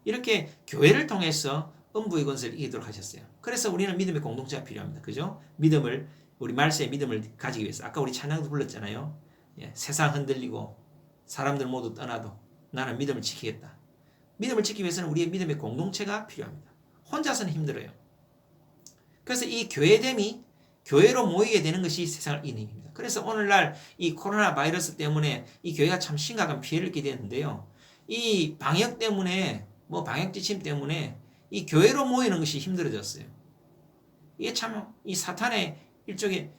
이렇게 교회를 통해서 음부의 권세를 이기도록 하셨어요. 그래서 우리는 믿음의 공동체가 필요합니다. 그죠? 우리 말세의 믿음을 가지기 위해서. 아까 우리 찬양도 불렀잖아요. 예, 세상 흔들리고 사람들 모두 떠나도 나는 믿음을 지키겠다. 믿음을 지키기 위해서는 우리의 믿음의 공동체가 필요합니다. 혼자서는 힘들어요. 그래서 이 교회됨이 교회로 모이게 되는 것이 세상을 이는 힘입니다. 그래서 오늘날 이 코로나 바이러스 때문에 이 교회가 참 심각한 피해를 입게 되는데요. 이 방역 때문에 방역 지침 때문에 이 교회로 모이는 것이 힘들어졌어요. 이게 참 이 사탄의 일종의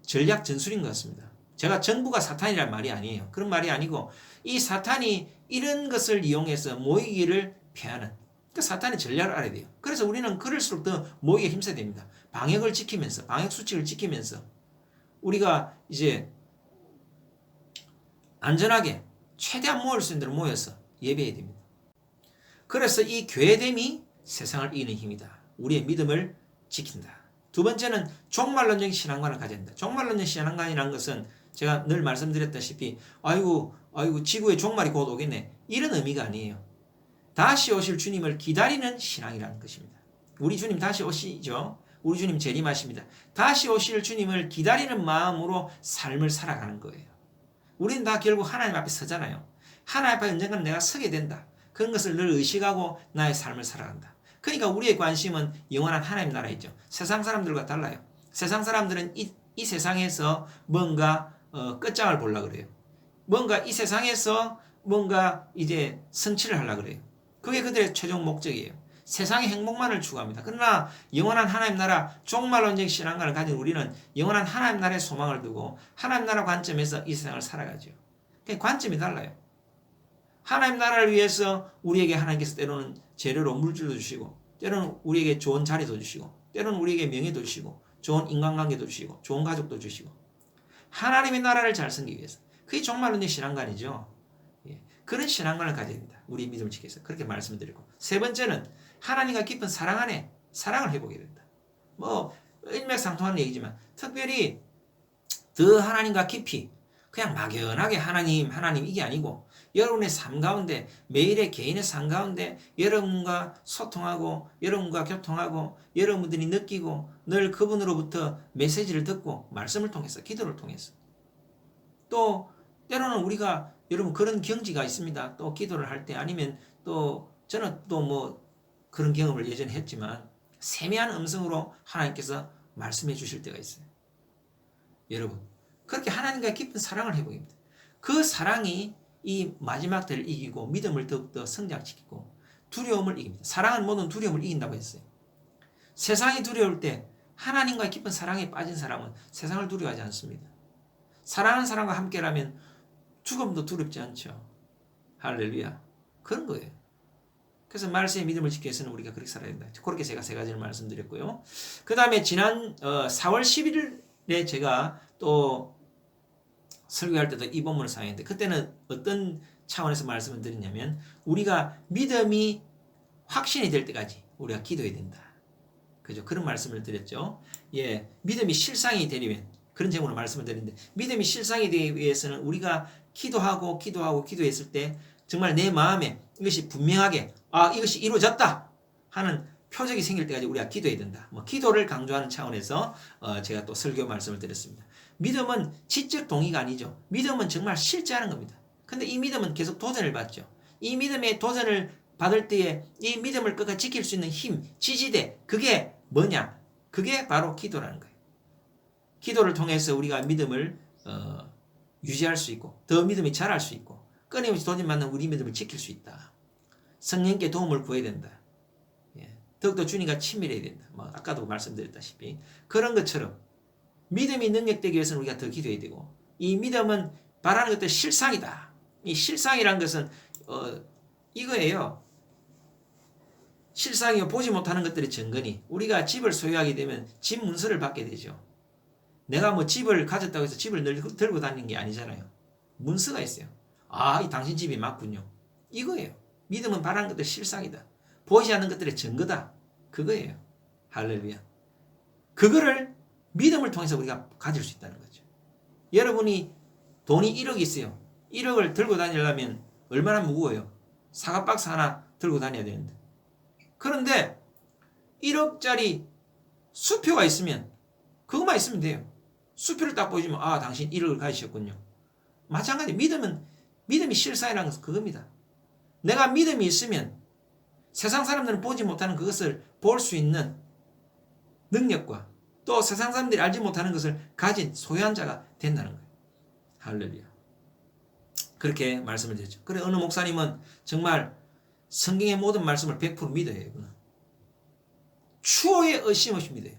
전략 전술인 것 같습니다. 제가 정부가 사탄이란 말이 아니에요. 그런 말이 아니고 이 사탄이 이런 것을 이용해서 모이기를 피하는 그 사탄의 전략을 알아야 돼요. 그래서 우리는 그럴수록 더 모이기에 힘써야 됩니다. 방역을 지키면서 방역 수칙을 지키면서 우리가 이제 안전하게 최대한 모일 수 있는 대로 모여서 예배해야 됩니다. 그래서 이 교회됨이 세상을 이기는 힘이다. 우리의 믿음을 지킨다. 두 번째는 종말론적 신앙관을 가져야 된다. 종말론적 신앙관이라는 것은 제가 늘 말씀드렸다시피 아이고 지구의 종말이 곧 오겠네. 이런 의미가 아니에요. 다시 오실 주님을 기다리는 신앙이라는 것입니다. 우리 주님 다시 오시죠. 우리 주님 재림하십니다. 다시 오실 주님을 기다리는 마음으로 삶을 살아가는 거예요. 우리는 다 결국 하나님 앞에 서잖아요. 하나님 앞에 언젠가는 내가 서게 된다. 그런 것을 늘 의식하고 나의 삶을 살아간다. 그러니까 우리의 관심은 영원한 하나님 나라이죠. 세상 사람들과 달라요. 세상 사람들은 이 세상에서 뭔가 끝장을 보려고 그래요. 뭔가 이 세상에서 뭔가 이제 성취를 하려고 그래요. 그게 그들의 최종 목적이에요. 세상의 행복만을 추구합니다. 그러나 영원한 하나님 나라 종말론적 신앙관을 가진 우리는 영원한 하나님 나라의 소망을 두고 하나님 나라 관점에서 이 세상을 살아가죠. 관점이 달라요. 하나님 나라를 위해서 우리에게 하나님께서 때로는 재료로 물질도 주시고 때로는 우리에게 좋은 자리도 주시고 때로는 우리에게 명예도 주시고 좋은 인간관계도 주시고 좋은 가족도 주시고 하나님의 나라를 잘 섬기기 위해서 그게 종말론적 신앙관이죠. 그런 신앙관을 가져야 됩니다. 우리 믿음을 지키기 위해서 그렇게 말씀드리고 세 번째는 하나님과 깊은 사랑 안에 사랑을 회복해야 된다. 일맥상통하는 얘기지만 특별히 더 하나님과 깊이 그냥 막연하게 하나님 이게 아니고 여러분의 삶 가운데 매일의 개인의 삶 가운데 여러분과 소통하고 여러분과 교통하고 여러분들이 느끼고 늘 그분으로부터 메시지를 듣고 말씀을 통해서 기도를 통해서 또 때로는 우리가 여러분 그런 경지가 있습니다. 또 기도를 할 때 아니면 또 저는 또 그런 경험을 예전에 했지만 세미한 음성으로 하나님께서 말씀해 주실 때가 있어요. 여러분 그렇게 하나님과 깊은 사랑을 회복합니다. 그 사랑이 이 마지막 때를 이기고 믿음을 더욱더 성장시키고 두려움을 이깁니다. 사랑은 모든 두려움을 이긴다고 했어요. 세상이 두려울 때 하나님과 깊은 사랑에 빠진 사람은 세상을 두려워하지 않습니다. 사랑하는 사람과 함께라면 죽음도 두렵지 않죠. 할렐루야. 그런 거예요. 그래서 말세의 믿음을 지키기 위해서는 우리가 그렇게 살아야 된다. 그렇게 제가 세 가지를 말씀드렸고요. 그 다음에 지난 4월 11일에 제가 또 설교할 때도 이 본문을 사용했는데 그때는 어떤 차원에서 말씀을 드렸냐면 우리가 믿음이 확신이 될 때까지 우리가 기도해야 된다. 그죠? 그런 말씀을 드렸죠. 믿음이 실상이 되려면 그런 제목으로 말씀을 드렸는데 믿음이 실상이 되기 위해서는 우리가 기도했을 때 정말 내 마음에 이것이 분명하게 이것이 이루어졌다 하는 표적이 생길 때까지 우리가 기도해야 된다. 기도를 강조하는 차원에서 제가 또 설교 말씀을 드렸습니다. 믿음은 지적 동의가 아니죠. 믿음은 정말 실제하는 겁니다. 근데 이 믿음은 계속 도전을 받죠. 이 믿음의 도전을 받을 때에 이 믿음을 끝까지 지킬 수 있는 힘, 지지대, 그게 뭐냐? 그게 바로 기도라는 거예요. 기도를 통해서 우리가 믿음을 유지할 수 있고 더 믿음이 자랄 수 있고 끊임없이 도전받는 우리 믿음을 지킬 수 있다. 성령께 도움을 구해야 된다. 더욱더 주님과 친밀해야 된다. 아까도 말씀드렸다시피 그런 것처럼 믿음이 능력되기 위해서는 우리가 더 기도해야 되고 이 믿음은 바라는 것들 실상이다. 이 실상이란 것은 이거예요. 실상이요 보지 못하는 것들의 증거니 우리가 집을 소유하게 되면 집 문서를 받게 되죠. 내가 집을 가졌다고 해서 집을 들고 다니는 게 아니잖아요. 문서가 있어요. 이 당신 집이 맞군요. 이거예요. 믿음은 바라는 것들 실상이다. 보이지 않는 것들의 증거다. 그거예요. 할렐루야. 그거를 믿음을 통해서 우리가 가질 수 있다는 거죠. 여러분이 돈이 1억이 있어요. 1억을 들고 다니려면 얼마나 무거워요. 사과박스 하나 들고 다녀야 되는데. 그런데 1억짜리 수표가 있으면 그것만 있으면 돼요. 수표를 딱 보여주면 당신 1억을 가지셨군요. 마찬가지 믿음이 실상이라는 것은 그겁니다. 내가 믿음이 있으면 세상 사람들은 보지 못하는 그것을 볼 수 있는 능력과 또 세상 사람들이 알지 못하는 것을 가진 소유한 자가 된다는 거예요. 할렐루야. 그렇게 말씀을 드렸죠. 그래 어느 목사님은 정말 성경의 모든 말씀을 100% 믿어요. 이분은. 추호의 의심 없이 믿어요.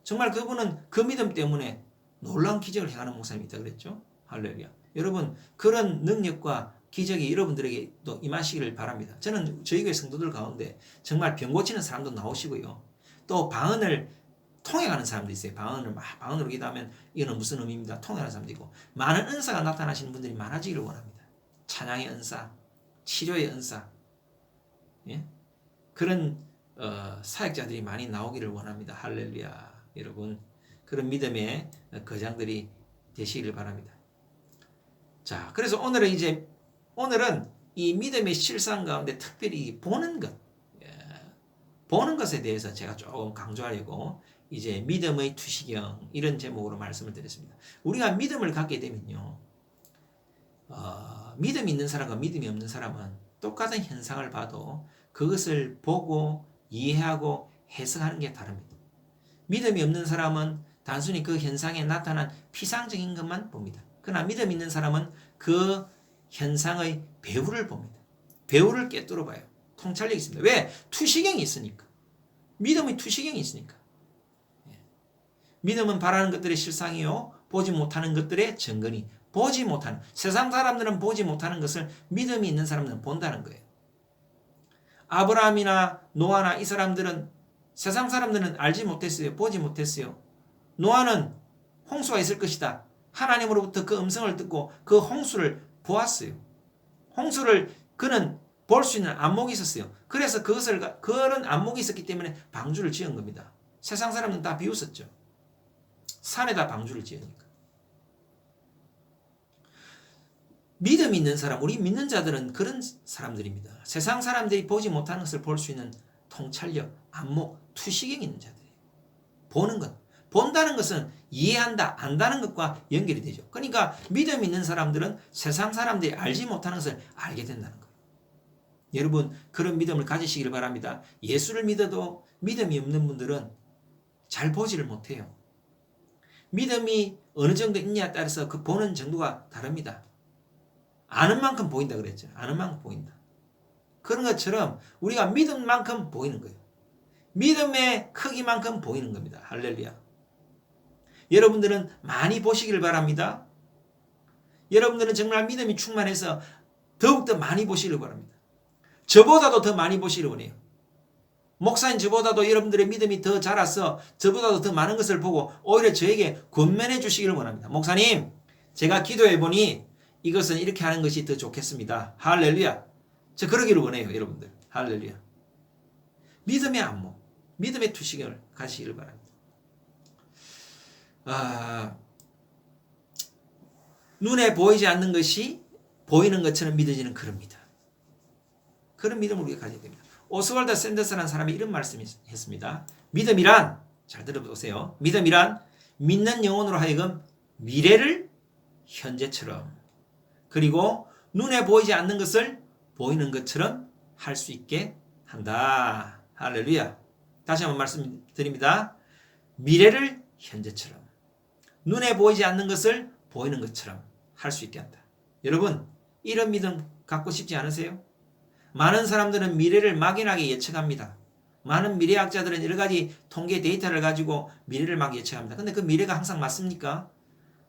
정말 그분은 그 믿음 때문에 놀라운 기적을 행하는 목사님이 있다 그랬죠. 할렐루야. 여러분 그런 능력과 기적이 여러분들에게도 임하시기를 바랍니다. 저는 저희 교회 성도들 가운데 정말 병 고치는 사람도 나오시고요. 또 방언을 통해가는 사람도 있어요. 방언으로 기도하면 이거는 무슨 의미입니다. 통해가는 사람도 있고 많은 은사가 나타나시는 분들이 많아지기를 원합니다. 찬양의 은사, 치료의 은사, 예? 그런 사역자들이 많이 나오기를 원합니다. 할렐루야. 여러분 그런 믿음의 거장들이 되시기를 바랍니다. 자, 그래서 오늘은 이 믿음의 실상 가운데 특별히 보는 것, 보는 것에 대해서 제가 조금 강조하려고 이제 믿음의 투시경 이런 제목으로 말씀을 드렸습니다. 우리가 믿음을 갖게 되면요, 믿음이 있는 사람과 믿음이 없는 사람은 똑같은 현상을 봐도 그것을 보고 이해하고 해석하는 게 다릅니다. 믿음이 없는 사람은 단순히 그 현상에 나타난 피상적인 것만 봅니다. 그러나 믿음 있는 사람은 그 현상의 배후를 봅니다. 배후를 꿰뚫어 봐요. 통찰력이 있습니다. 왜? 투시경이 있으니까. 믿음의 투시경이 있으니까. 믿음은 바라는 것들의 실상이요 보지 못하는 것들의 증거니. 보지 못하는, 세상 사람들은 보지 못하는 것을 믿음이 있는 사람들은 본다는 거예요. 아브라함이나 노아나 이 사람들은 세상 사람들은 알지 못했어요. 보지 못했어요. 노아는 홍수가 있을 것이다. 하나님으로부터 그 음성을 듣고 그 홍수를 보았어요. 홍수를 그는 볼 수 있는 안목이 있었어요. 그래서 그런 안목이 있었기 때문에 방주를 지은 겁니다. 세상 사람은 다 비웃었죠. 산에다 방주를 지으니까. 믿음 있는 사람, 우리 믿는 자들은 그런 사람들입니다. 세상 사람들이 보지 못하는 것을 볼 수 있는 통찰력, 안목, 투시경이 있는 자들이에요. 보는 것. 본다는 것은 이해한다, 안다는 것과 연결이 되죠. 그러니까 믿음 있는 사람들은 세상 사람들이 알지 못하는 것을 알게 된다는 거예요. 여러분 그런 믿음을 가지시기를 바랍니다. 예수를 믿어도 믿음이 없는 분들은 잘 보지를 못해요. 믿음이 어느 정도 있냐에 따라서 그 보는 정도가 다릅니다. 아는 만큼 보인다 그랬죠. 아는 만큼 보인다. 그런 것처럼 우리가 믿은 만큼 보이는 거예요. 믿음의 크기만큼 보이는 겁니다. 할렐루야. 여러분들은 많이 보시길 바랍니다. 여러분들은 정말 믿음이 충만해서 더욱더 많이 보시길 바랍니다. 저보다도 더 많이 보시길 원해요. 목사님 저보다도 여러분들의 믿음이 더 자라서 저보다도 더 많은 것을 보고 오히려 저에게 권면해 주시기를 원합니다. 목사님 제가 기도해 보니 이것은 이렇게 하는 것이 더 좋겠습니다. 할렐루야. 저 그러기를 원해요. 여러분들. 할렐루야. 믿음의 안목, 믿음의 투시경을 가시기를 바랍니다. 눈에 보이지 않는 것이 보이는 것처럼 믿어지는 그럽니다. 그런 믿음을 우리가 가져야 됩니다. 오스왈드 샌더스라는 사람이 이런 말씀을 했습니다. 믿음이란, 잘 들어보세요. 믿음이란 믿는 영혼으로 하여금 미래를 현재처럼 그리고 눈에 보이지 않는 것을 보이는 것처럼 할 수 있게 한다. 할렐루야. 다시 한번 말씀드립니다. 미래를 현재처럼 눈에 보이지 않는 것을 보이는 것처럼 할 수 있게 한다. 여러분 이런 믿음 갖고 싶지 않으세요? 많은 사람들은 미래를 막연하게 예측합니다. 많은 미래학자들은 여러 가지 통계 데이터를 가지고 미래를 막 예측합니다. 근데 그 미래가 항상 맞습니까?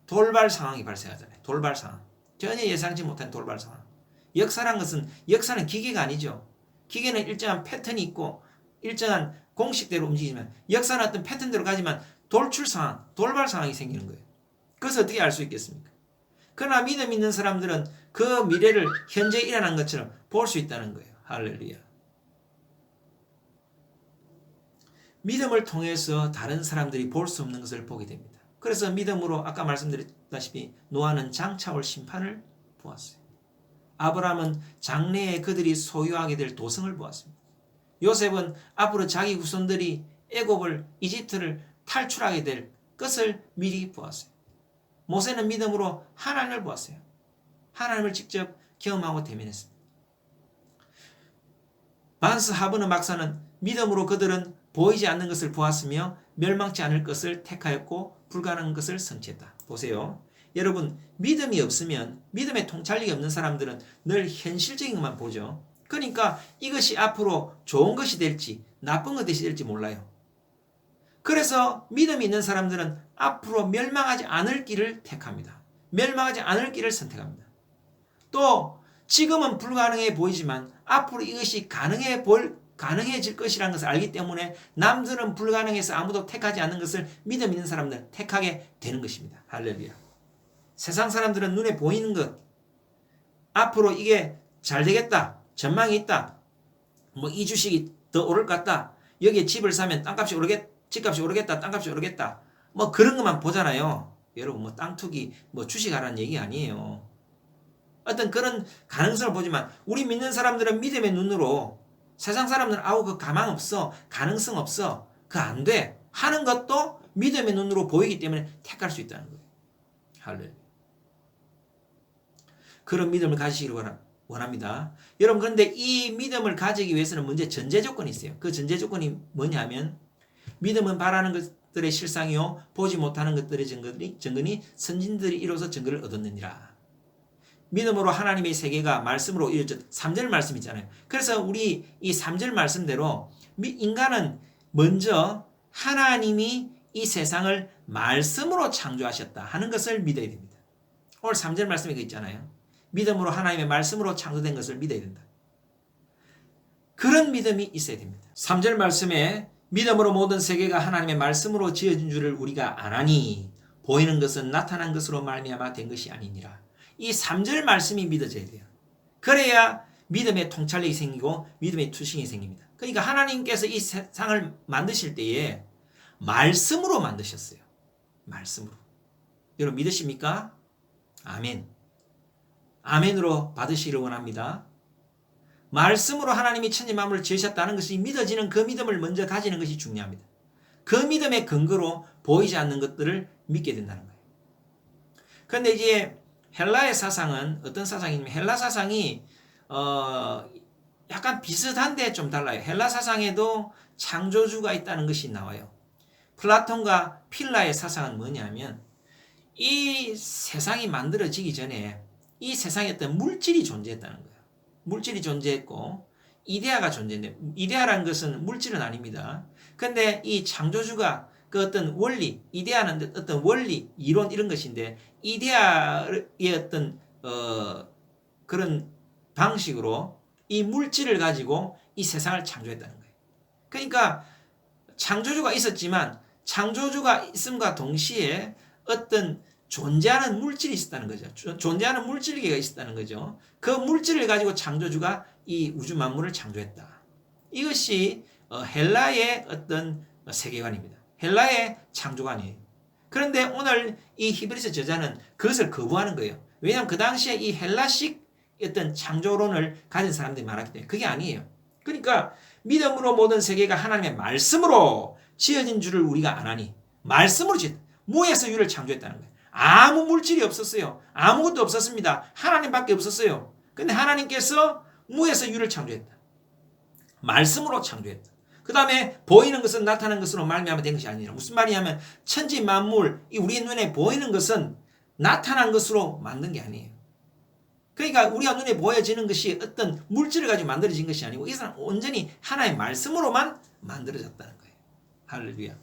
돌발 상황이 발생하잖아요. 돌발 상황. 전혀 예상치 못한 돌발 상황. 역사는 기계가 아니죠. 기계는 일정한 패턴이 있고 일정한 공식대로 움직이지만 역사는 어떤 패턴대로 가지만 돌출 상황, 돌발 상황이 생기는 거예요. 그래서 어떻게 알 수 있겠습니까? 그러나 믿음 있는 사람들은 그 미래를 현재 일어난 것처럼 볼 수 있다는 거예요. 할렐루야. 믿음을 통해서 다른 사람들이 볼 수 없는 것을 보게 됩니다. 그래서 믿음으로 아까 말씀드렸다시피 노아는 장차올 심판을 보았어요. 아브라함은 장래에 그들이 소유하게 될 도성을 보았습니다. 요셉은 앞으로 자기 후손들이 애굽을 이집트를 탈출하게 될 것을 미리 보았어요. 모세는 믿음으로 하나님을 보았어요. 하나님을 직접 경험하고 대면했습니다. 반스 하버너 박사는 믿음으로 그들은 보이지 않는 것을 보았으며 멸망치 않을 것을 택하였고 불가능한 것을 성취했다. 보세요. 여러분, 믿음이 없으면, 믿음의 통찰력이 없는 사람들은 늘 현실적인 것만 보죠. 그러니까 이것이 앞으로 좋은 것이 될지 나쁜 것이 될지 몰라요. 그래서 믿음이 있는 사람들은 앞으로 멸망하지 않을 길을 택합니다. 멸망하지 않을 길을 선택합니다. 또 지금은 불가능해 보이지만 앞으로 이것이 가능해질 것이라는 것을 알기 때문에 남들은 불가능해서 아무도 택하지 않는 것을 믿음 있는 사람들은 택하게 되는 것입니다. 할렐루야. 세상 사람들은 눈에 보이는 것, 앞으로 이게 잘 되겠다, 전망이 있다, 뭐 이 주식이 더 오를 것 같다, 여기에 집을 사면 집값이 오르겠다, 땅값이 오르겠다, 뭐 그런 것만 보잖아요. 여러분, 뭐 땅 투기, 뭐 주식하라는 얘기 아니에요. 어떤 그런 가능성을 보지만 우리 믿는 사람들은 믿음의 눈으로, 세상 사람들은 아우 그 가망 없어, 가능성 없어, 그 안 돼 하는 것도 믿음의 눈으로 보이기 때문에 택할 수 있다는 거예요. 할렐루야. 그런 믿음을 가지시기를 원합니다. 여러분, 그런데 이 믿음을 가지기 위해서는 먼저 전제 조건이 있어요. 그 전제 조건이 뭐냐면, 믿음은 바라는 것들의 실상이요 보지 못하는 것들의 증거니 선진들이 이로써 증거를 얻었느니라. 믿음으로 하나님의 세계가 말씀으로 이루어졌. 3절 말씀 있잖아요. 그래서 우리 이 3절 말씀대로 인간은 먼저 하나님이 이 세상을 말씀으로 창조하셨다 하는 것을 믿어야 됩니다. 오늘 3절 말씀에 그 있잖아요. 믿음으로 하나님의 말씀으로 창조된 것을 믿어야 된다. 그런 믿음이 있어야 됩니다. 3절 말씀에 믿음으로 모든 세계가 하나님의 말씀으로 지어진 줄을 우리가 아나니 보이는 것은 나타난 것으로 말미암아 된 것이 아니니라. 이 3절 말씀이 믿어져야 돼요. 그래야 믿음의 통찰력이 생기고 믿음의 투신이 생깁니다. 그러니까 하나님께서 이 세상을 만드실 때에 말씀으로 만드셨어요. 말씀으로. 여러분 믿으십니까? 아멘. 아멘으로 받으시기를 원합니다. 말씀으로 하나님이 천지 만물을 지으셨다는 것이 믿어지는 그 믿음을 먼저 가지는 것이 중요합니다. 그 믿음의 근거로 보이지 않는 것들을 믿게 된다는 거예요. 그런데 이제 헬라의 사상은 어떤 사상이냐면, 헬라 사상이 약간 비슷한데 좀 달라요. 헬라 사상에도 창조주가 있다는 것이 나와요. 플라톤과 필라의 사상은 뭐냐면, 이 세상이 만들어지기 전에 이 세상에 어떤 물질이 존재했다는 거예요. 물질이 존재했고 이데아가 존재했는데, 이데아라는 것은 물질은 아닙니다. 근데 이 창조주가 그 어떤 원리, 이데아는 어떤 원리, 이론 이런 것인데, 이데아의 어떤 그런 방식으로 이 물질을 가지고 이 세상을 창조했다는 거예요. 그러니까 창조주가 있었지만 창조주가 있음과 동시에 어떤 존재하는 물질이 있었다는 거죠. 존재하는 물질계가 있었다는 거죠. 그 물질을 가지고 창조주가 이 우주 만물을 창조했다. 이것이 헬라의 어떤 세계관입니다. 헬라의 창조관이에요. 그런데 오늘 이 히브리서 저자는 그것을 거부하는 거예요. 왜냐하면 그 당시에 이 헬라식 어떤 창조론을 가진 사람들이 많았기 때문에. 그게 아니에요. 그러니까 믿음으로 모든 세계가 하나님의 말씀으로 지어진 줄을 우리가 아나니, 말씀으로 지었다. 무에서 유를 창조했다는 거예요. 아무 물질이 없었어요. 아무것도 없었습니다. 하나님밖에 없었어요. 근데 하나님께서 무에서 유를 창조했다. 말씀으로 창조했다. 그 다음에 보이는 것은 나타난 것으로 말미암아 된 것이 아니라, 무슨 말이냐면 천지 만물, 이 우리 눈에 보이는 것은 나타난 것으로 만든 게 아니에요. 그러니까 우리가 눈에 보여지는 것이 어떤 물질을 가지고 만들어진 것이 아니고 이것은 온전히 하나의 말씀으로만 만들어졌다는 거예요. 할렐루야.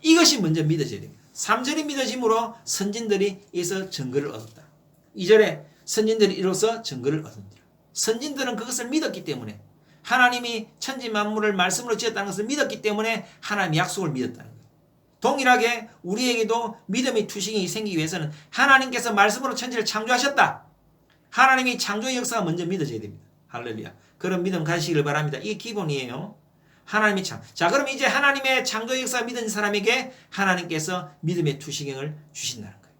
이것이 먼저 믿어져야 됩니다. 3절이 믿어짐으로 선진들이 이에서 증거를 얻었다. 2절에 선진들이 이로써 증거를 얻습니다. 선진들은 그것을 믿었기 때문에, 하나님이 천지 만물을 말씀으로 지었다는 것을 믿었기 때문에 하나님의 약속을 믿었다는 거예요. 동일하게 우리에게도 믿음의 투식이 생기기 위해서는 하나님께서 말씀으로 천지를 창조하셨다. 하나님이 창조의 역사가 먼저 믿어져야 됩니다. 할렐루야. 그런 믿음 가지시기를 바랍니다. 이게 기본이에요. 하나님이 자, 그럼 이제 하나님의 창조의 역사를 믿은 사람에게 하나님께서 믿음의 투시경을 주신다는 거예요.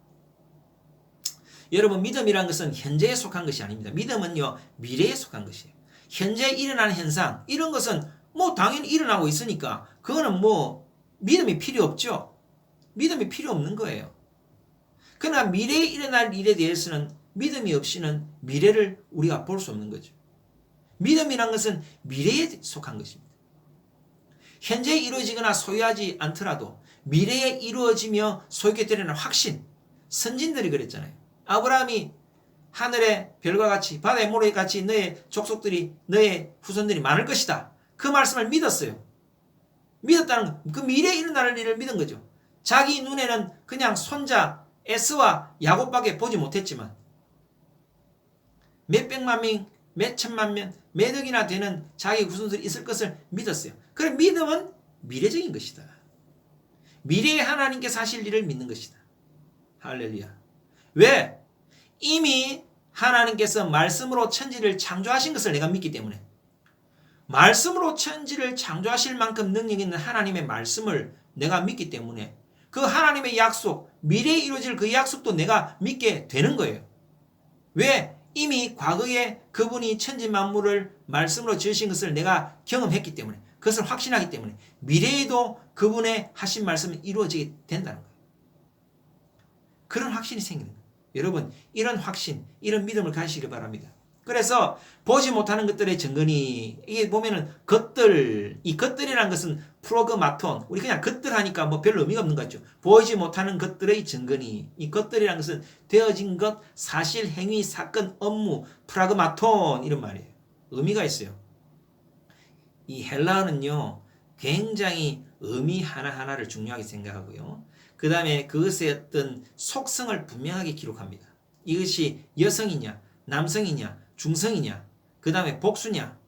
여러분, 믿음이란 것은 현재에 속한 것이 아닙니다. 믿음은요, 미래에 속한 것이에요. 현재 일어나는 현상, 이런 것은 뭐 당연히 일어나고 있으니까 그거는 뭐 믿음이 필요 없죠. 믿음이 필요 없는 거예요. 그러나 미래에 일어날 일에 대해서는 믿음이 없이는 미래를 우리가 볼 수 없는 거죠. 믿음이란 것은 미래에 속한 것입니다. 현재 이루어지거나 소유하지 않더라도 미래에 이루어지며 소유게 되려는 확신, 선진들이 그랬잖아요. 아브라함이 하늘의 별과 같이 바다의 모래 같이 너의 족속들이 너의 후손들이 많을 것이다. 그 말씀을 믿었어요. 믿었다는 그 미래에 일어날 일을 믿은 거죠. 자기 눈에는 그냥 손자 에스와 야곱밖에 보지 못했지만 몇 백만 명, 몇 천만 명, 몇 억이나 되는 자기 후손들이 있을 것을 믿었어요. 그럼 믿음은 미래적인 것이다. 미래에 하나님께서 하실 일을 믿는 것이다. 할렐루야. 왜? 이미 하나님께서 말씀으로 천지를 창조하신 것을 내가 믿기 때문에, 말씀으로 천지를 창조하실 만큼 능력 있는 하나님의 말씀을 내가 믿기 때문에 그 하나님의 약속, 미래에 이루어질 그 약속도 내가 믿게 되는 거예요. 왜? 이미 과거에 그분이 천지 만물을 말씀으로 지으신 것을 내가 경험했기 때문에, 그것을 확신하기 때문에 미래에도 그분의 하신 말씀이 이루어지게 된다는 거예요. 그런 확신이 생기는 거예요. 여러분, 이런 확신, 이런 믿음을 가지시기 바랍니다. 그래서 보지 못하는 것들의 증거니, 이게 보면은 것들, 이 것들이라는 것은 프로그마톤, 우리 그냥 것들 하니까 뭐 별로 의미가 없는 것 같죠. 보이지 못하는 것들의 증거니, 이 것들이라는 것은 되어진 것, 사실, 행위, 사건, 업무, 프라그마톤 이런 말이에요. 의미가 있어요. 이 헬라어는요 굉장히 의미 하나하나를 중요하게 생각하고요, 그 다음에 그것의 어떤 속성을 분명하게 기록합니다. 이것이 여성이냐 남성이냐 중성이냐, 그 다음에 복수냐,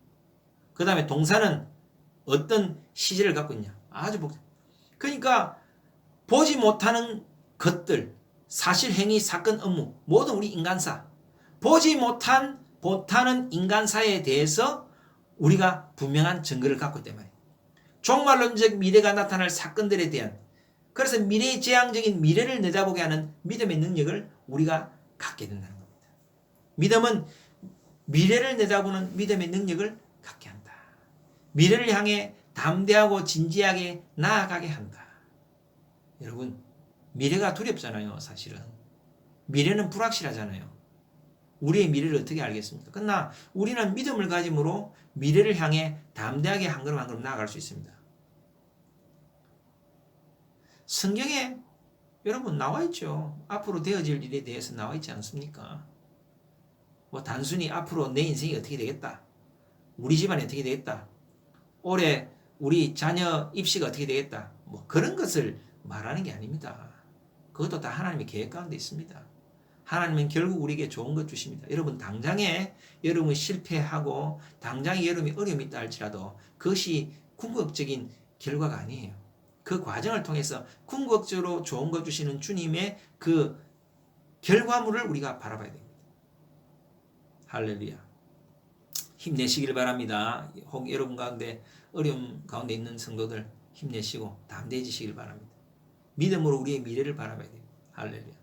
그 다음에 동사는 어떤 시제를 갖고 있냐, 아주 복잡. 그러니까 보지 못하는 것들, 사실, 행위, 사건, 업무, 모든 우리 인간사, 보지 못하는 인간사에 대해서 우리가 분명한 증거를 갖고 있단 말이에요. 종말론적 미래가 나타날 사건들에 대한, 그래서 미래의 재앙적인 미래를 내다보게 하는 믿음의 능력을 우리가 갖게 된다는 겁니다. 믿음은 미래를 내다보는 믿음의 능력을 갖게 한다. 미래를 향해 담대하고 진지하게 나아가게 한다. 여러분, 미래가 두렵잖아요. 사실은 미래는 불확실하잖아요. 우리의 미래를 어떻게 알겠습니까? 그러나 우리는 믿음을 가짐으로 미래를 향해 담대하게 한 걸음 한 걸음 나아갈 수 있습니다. 성경에 여러분 나와 있죠. 앞으로 되어질 일에 대해서 나와 있지 않습니까? 뭐 단순히 앞으로 내 인생이 어떻게 되겠다, 우리 집안이 어떻게 되겠다, 올해 우리 자녀 입시가 어떻게 되겠다, 뭐 그런 것을 말하는 게 아닙니다. 그것도 다 하나님의 계획 가운데 있습니다. 하나님은 결국 우리에게 좋은 것 주십니다. 여러분, 당장에 여러분이 실패하고 당장에 여러분이 어려움이 있다 할지라도 그것이 궁극적인 결과가 아니에요. 그 과정을 통해서 궁극적으로 좋은 것 주시는 주님의 그 결과물을 우리가 바라봐야 됩니다. 할렐루야. 힘내시길 바랍니다. 혹 여러분 가운데 어려움 가운데 있는 성도들 힘내시고 담대해지시길 바랍니다. 믿음으로 우리의 미래를 바라봐야 됩니다. 할렐루야.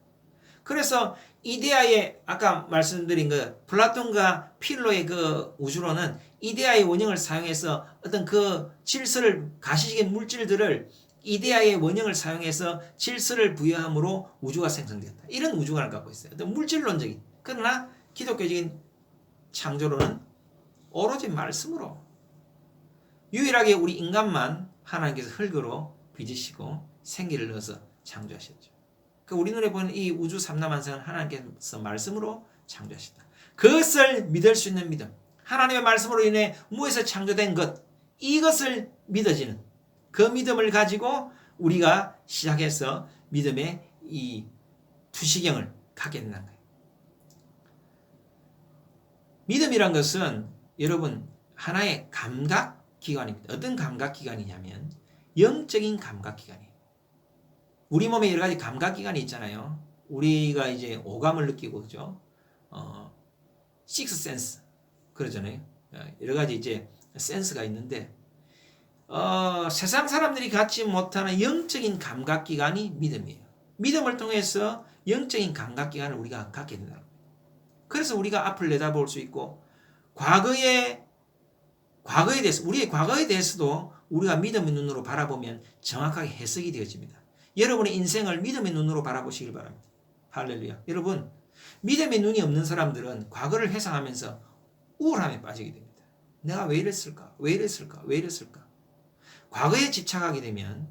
그래서 이데아의 아까 말씀드린 그 플라톤과 필로의 그 우주론은 이데아의 원형을 사용해서 어떤 그 질서를, 가시적인 물질들을 이데아의 원형을 사용해서 질서를 부여함으로 우주가 생성되었다. 이런 우주관을 갖고 있어요. 어떤 물질론적인. 그러나 기독교적인 창조론은 오로지 말씀으로, 유일하게 우리 인간만 하나님께서 흙으로 빚으시고 생기를 넣어서 창조하셨죠. 그 우리 눈에 보이는 이 우주 삼라만상은 하나님께서 말씀으로 창조하셨다. 그것을 믿을 수 있는 믿음, 하나님의 말씀으로 인해 무에서 창조된 것, 이것을 믿어지는 그 믿음을 가지고 우리가 시작해서 믿음의 이 투시경을 갖게 된다는 거예요. 믿음이란 것은 여러분 하나의 감각기관입니다. 어떤 감각기관이냐면 영적인 감각기관이에요. 우리 몸에 여러 가지 감각기관이 있잖아요. 우리가 이제 오감을 느끼고, 그죠? 식스 센스 그러잖아요. 여러 가지 이제 센스가 있는데, 세상 사람들이 갖지 못하는 영적인 감각기관이 믿음이에요. 믿음을 통해서 영적인 감각기관을 우리가 갖게 된다는 거예요. 그래서 우리가 앞을 내다볼 수 있고, 과거에 대해서, 우리의 과거에 대해서도 우리가 믿음의 눈으로 바라보면 정확하게 해석이 되어집니다. 여러분의 인생을 믿음의 눈으로 바라보시길 바랍니다. 할렐루야. 여러분, 믿음의 눈이 없는 사람들은 과거를 회상하면서 우울함에 빠지게 됩니다. 내가 왜 이랬을까? 왜 이랬을까? 왜 이랬을까? 과거에 집착하게 되면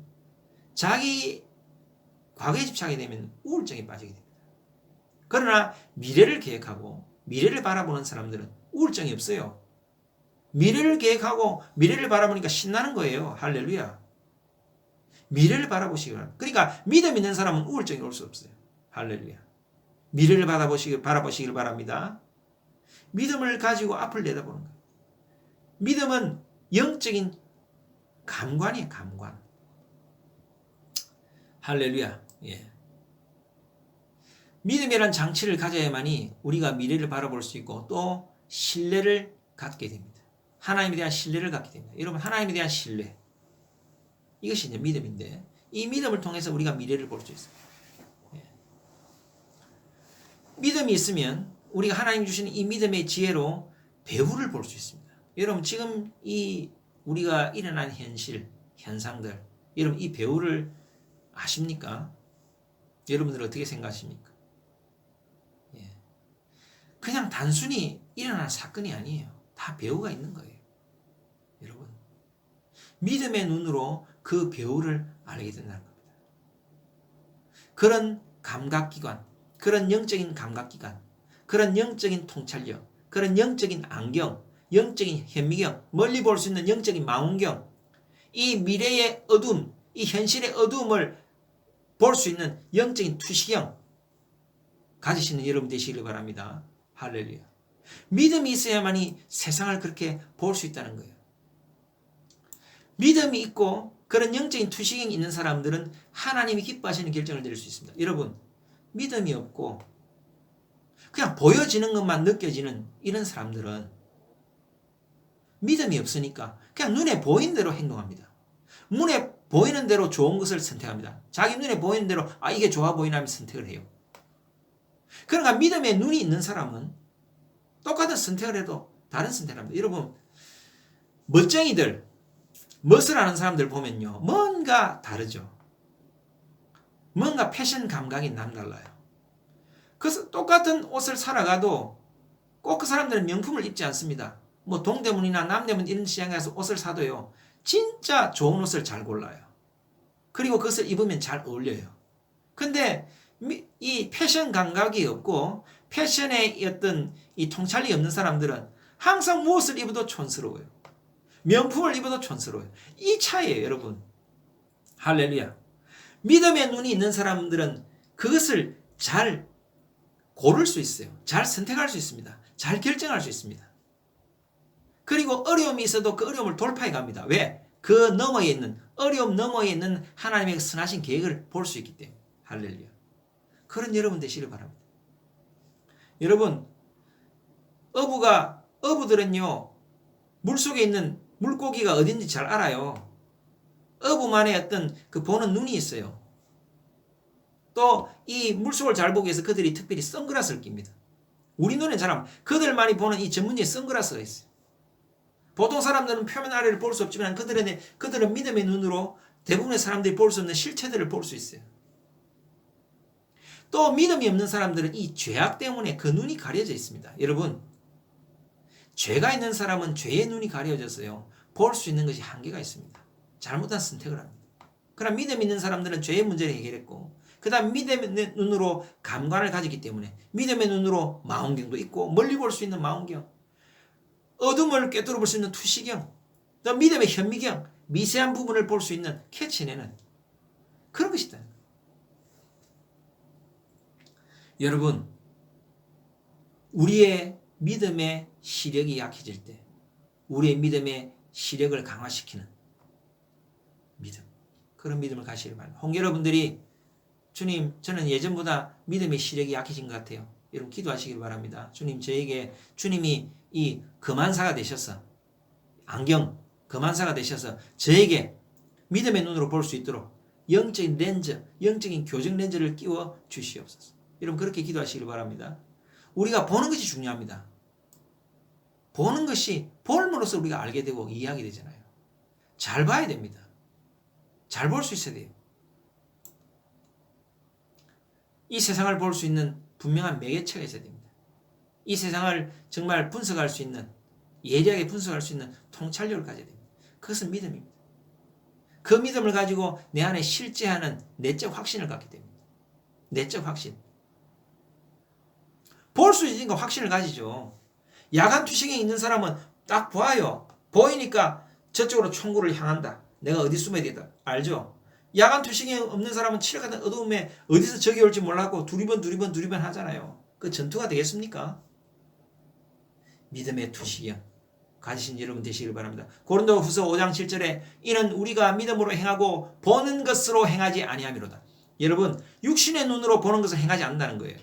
과거에 집착하게 되면 우울증에 빠지게 됩니다. 그러나 미래를 계획하고 미래를 바라보는 사람들은 우울증이 없어요. 미래를 계획하고 미래를 바라보니까 신나는 거예요. 할렐루야. 미래를 바라보시기 바랍니다. 그러니까 믿음 있는 사람은 우울증이 올 수 없어요. 할렐루야. 미래를 바라보시길 바랍니다. 믿음을 가지고 앞을 내다보는 거예요. 믿음은 영적인 감관이에요. 감관. 할렐루야. 예. 믿음이란 장치를 가져야만이 우리가 미래를 바라볼 수 있고 또 신뢰를 갖게 됩니다. 하나님에 대한 신뢰를 갖게 됩니다. 여러분, 하나님에 대한 신뢰. 이것이 이제 믿음인데, 이 믿음을 통해서 우리가 미래를 볼 수 있어요. 예. 믿음이 있으면 우리가 하나님 주시는 이 믿음의 지혜로 배후를 볼 수 있습니다. 여러분, 지금 이 우리가 일어난 현상들, 여러분 이 배후를 아십니까? 여러분들 어떻게 생각하십니까? 예. 그냥 단순히 일어난 사건이 아니에요. 다 배후가 있는 거예요. 여러분, 믿음의 눈으로 그 배후를 알게 된다는 겁니다. 그런 감각기관, 그런 영적인 감각기관, 그런 영적인 통찰력, 그런 영적인 안경, 영적인 현미경, 멀리 볼 수 있는 영적인 망원경, 이 미래의 어둠, 이 현실의 어둠을 볼 수 있는 영적인 투시경 가지시는 여러분 되시길 바랍니다. 할렐루야. 믿음이 있어야만이 세상을 그렇게 볼 수 있다는 거예요. 믿음이 있고 그런 영적인 투시경이 있는 사람들은 하나님이 기뻐하시는 결정을 내릴 수 있습니다. 여러분, 믿음이 없고 그냥 보여지는 것만 느껴지는 이런 사람들은 믿음이 없으니까 그냥 눈에 보이는 대로 행동합니다. 눈에 보이는 대로 좋은 것을 선택합니다. 자기 눈에 보이는 대로 이게 좋아 보이나 하면 선택을 해요. 그러니까 믿음의 눈이 있는 사람은 똑같은 선택을 해도 다른 선택을 합니다. 여러분, 멋쟁이들, 멋을 아는 사람들 보면요, 뭔가 다르죠. 뭔가 패션 감각이 남달라요. 그래서 똑같은 옷을 사러 가도 꼭 그 사람들은 명품을 입지 않습니다. 뭐 동대문이나 남대문 이런 시장에 가서 옷을 사도요, 진짜 좋은 옷을 잘 골라요. 그리고 그것을 입으면 잘 어울려요. 근데 이 패션 감각이 없고 패션의 어떤 이 통찰력이 없는 사람들은 항상 무엇을 입어도 촌스러워요. 명품을 입어도 촌스러워요. 이 차이예요, 여러분. 할렐루야. 믿음의 눈이 있는 사람들은 그것을 잘 고를 수 있어요. 잘 선택할 수 있습니다. 잘 결정할 수 있습니다. 그리고 어려움이 있어도 그 어려움을 돌파해 갑니다. 왜? 그 너머에 있는, 어려움 너머에 있는 하나님의 선하신 계획을 볼 수 있기 때문에. 할렐루야. 그런 여러분 되시길 바랍니다. 여러분, 어부들은요, 물속에 있는 물고기가 어딘지 잘 알아요. 어부만의 어떤 그 보는 눈이 있어요. 또 이 물속을 잘 보기 위해서 그들이 특별히 선글라스를 낍니다. 우리 눈에 잘 안, 그들만이 보는 이 전문적인 선글라스가 있어요. 보통 사람들은 표면 아래를 볼 수 없지만 그들은 믿음의 눈으로 대부분의 사람들이 볼 수 없는 실체들을 볼 수 있어요. 또 믿음이 없는 사람들은 이 죄악 때문에 그 눈이 가려져 있습니다. 여러분, 죄가 있는 사람은 죄의 눈이 가려져서요, 볼 수 있는 것이 한계가 있습니다. 잘못한 선택을 합니다. 그러나 믿음 있는 사람들은 죄의 문제를 해결했고, 그 다음 믿음의 눈으로 감관을 가지기 때문에 믿음의 눈으로 망원경도 있고, 멀리 볼 수 있는 망원경, 어둠을 꿰뚫어 볼 수 있는 투시경, 또 믿음의 현미경, 미세한 부분을 볼 수 있는 캐치내는 그런 것이다. 여러분, 우리의 믿음의 시력이 약해질 때 우리의 믿음의 시력을 강화시키는 믿음, 그런 믿음을 가시길 바랍니다. 홍 여러분들이 주님, 저는 예전보다 믿음의 시력이 약해진 것 같아요. 여러분 기도하시길 바랍니다. 주님, 저에게 주님이 이 금한사가 되셔서, 안경 금한사가 되셔서 저에게 믿음의 눈으로 볼 수 있도록 영적인 렌즈, 영적인 교정 렌즈를 끼워 주시옵소서. 여러분 그렇게 기도하시길 바랍니다. 우리가 보는 것이 중요합니다. 보는 것이 볼므로써 우리가 알게 되고 이해하게 되잖아요. 잘 봐야 됩니다. 잘 볼 수 있어야 돼요. 이 세상을 볼 수 있는 분명한 매개체가 있어야 됩니다. 이 세상을 정말 분석할 수 있는 예리하게 분석할 수 있는 통찰력을 가져야 됩니다. 그것은 믿음입니다. 그 믿음을 가지고 내 안에 실제하는 내적 확신을 갖게 됩니다. 내적 확신. 볼 수 있으니까 확신을 가지죠. 야간 투시경이 있는 사람은 딱 봐요. 보이니까 저쪽으로 총구를 향한다. 내가 어디 숨어야 되다. 알죠? 야간 투시경이 없는 사람은 칠흑같은 어두움에 어디서 적이 올지 몰라고 두리번 하잖아요. 그 전투가 되겠습니까? 믿음의 투시경 가지신 여러분 되시길 바랍니다. 고린도후서 5장 7절에 이는 우리가 믿음으로 행하고 보는 것으로 행하지 아니함이로다. 여러분 육신의 눈으로 보는 것을 행하지 않는다는 거예요.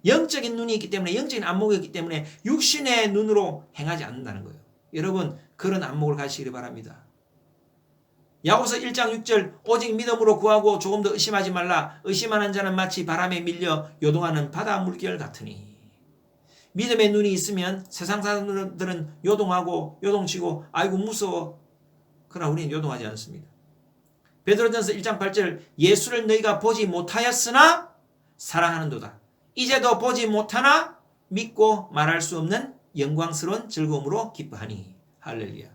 영적인 눈이 있기 때문에 영적인 안목이 있기 때문에 육신의 눈으로 행하지 않는다는 거예요. 여러분 그런 안목을 가지시길 바랍니다. 야고보서 1장 6절 오직 믿음으로 구하고 조금 더 의심하지 말라. 의심하는 자는 마치 바람에 밀려 요동하는 바다 물결 같으니. 믿음의 눈이 있으면 세상 사람들은 요동하고 요동치고 아이고 무서워. 그러나 우리는 요동하지 않습니다. 베드로전서 1장 8절 예수를 너희가 보지 못하였으나 사랑하는도다. 이제도 보지 못하나 믿고 말할 수 없는 영광스러운 즐거움으로 기뻐하니. 할렐루야.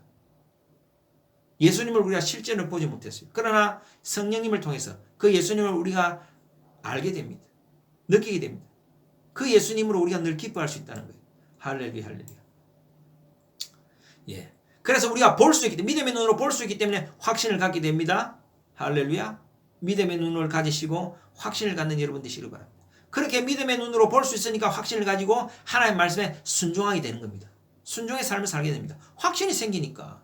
예수님을 우리가 실제로 보지 못했어요. 그러나 성령님을 통해서 그 예수님을 우리가 알게 됩니다. 느끼게 됩니다. 그 예수님으로 우리가 늘 기뻐할 수 있다는 거예요. 할렐루야, 할렐루야. 예. 그래서 우리가 볼 수 있기 때문에, 믿음의 눈으로 볼 수 있기 때문에 확신을 갖게 됩니다. 할렐루야. 믿음의 눈을 가지시고 확신을 갖는 여러분 되시길 바랍니다. 그렇게 믿음의 눈으로 볼 수 있으니까 확신을 가지고 하나님의 말씀에 순종하게 되는 겁니다. 순종의 삶을 살게 됩니다. 확신이 생기니까.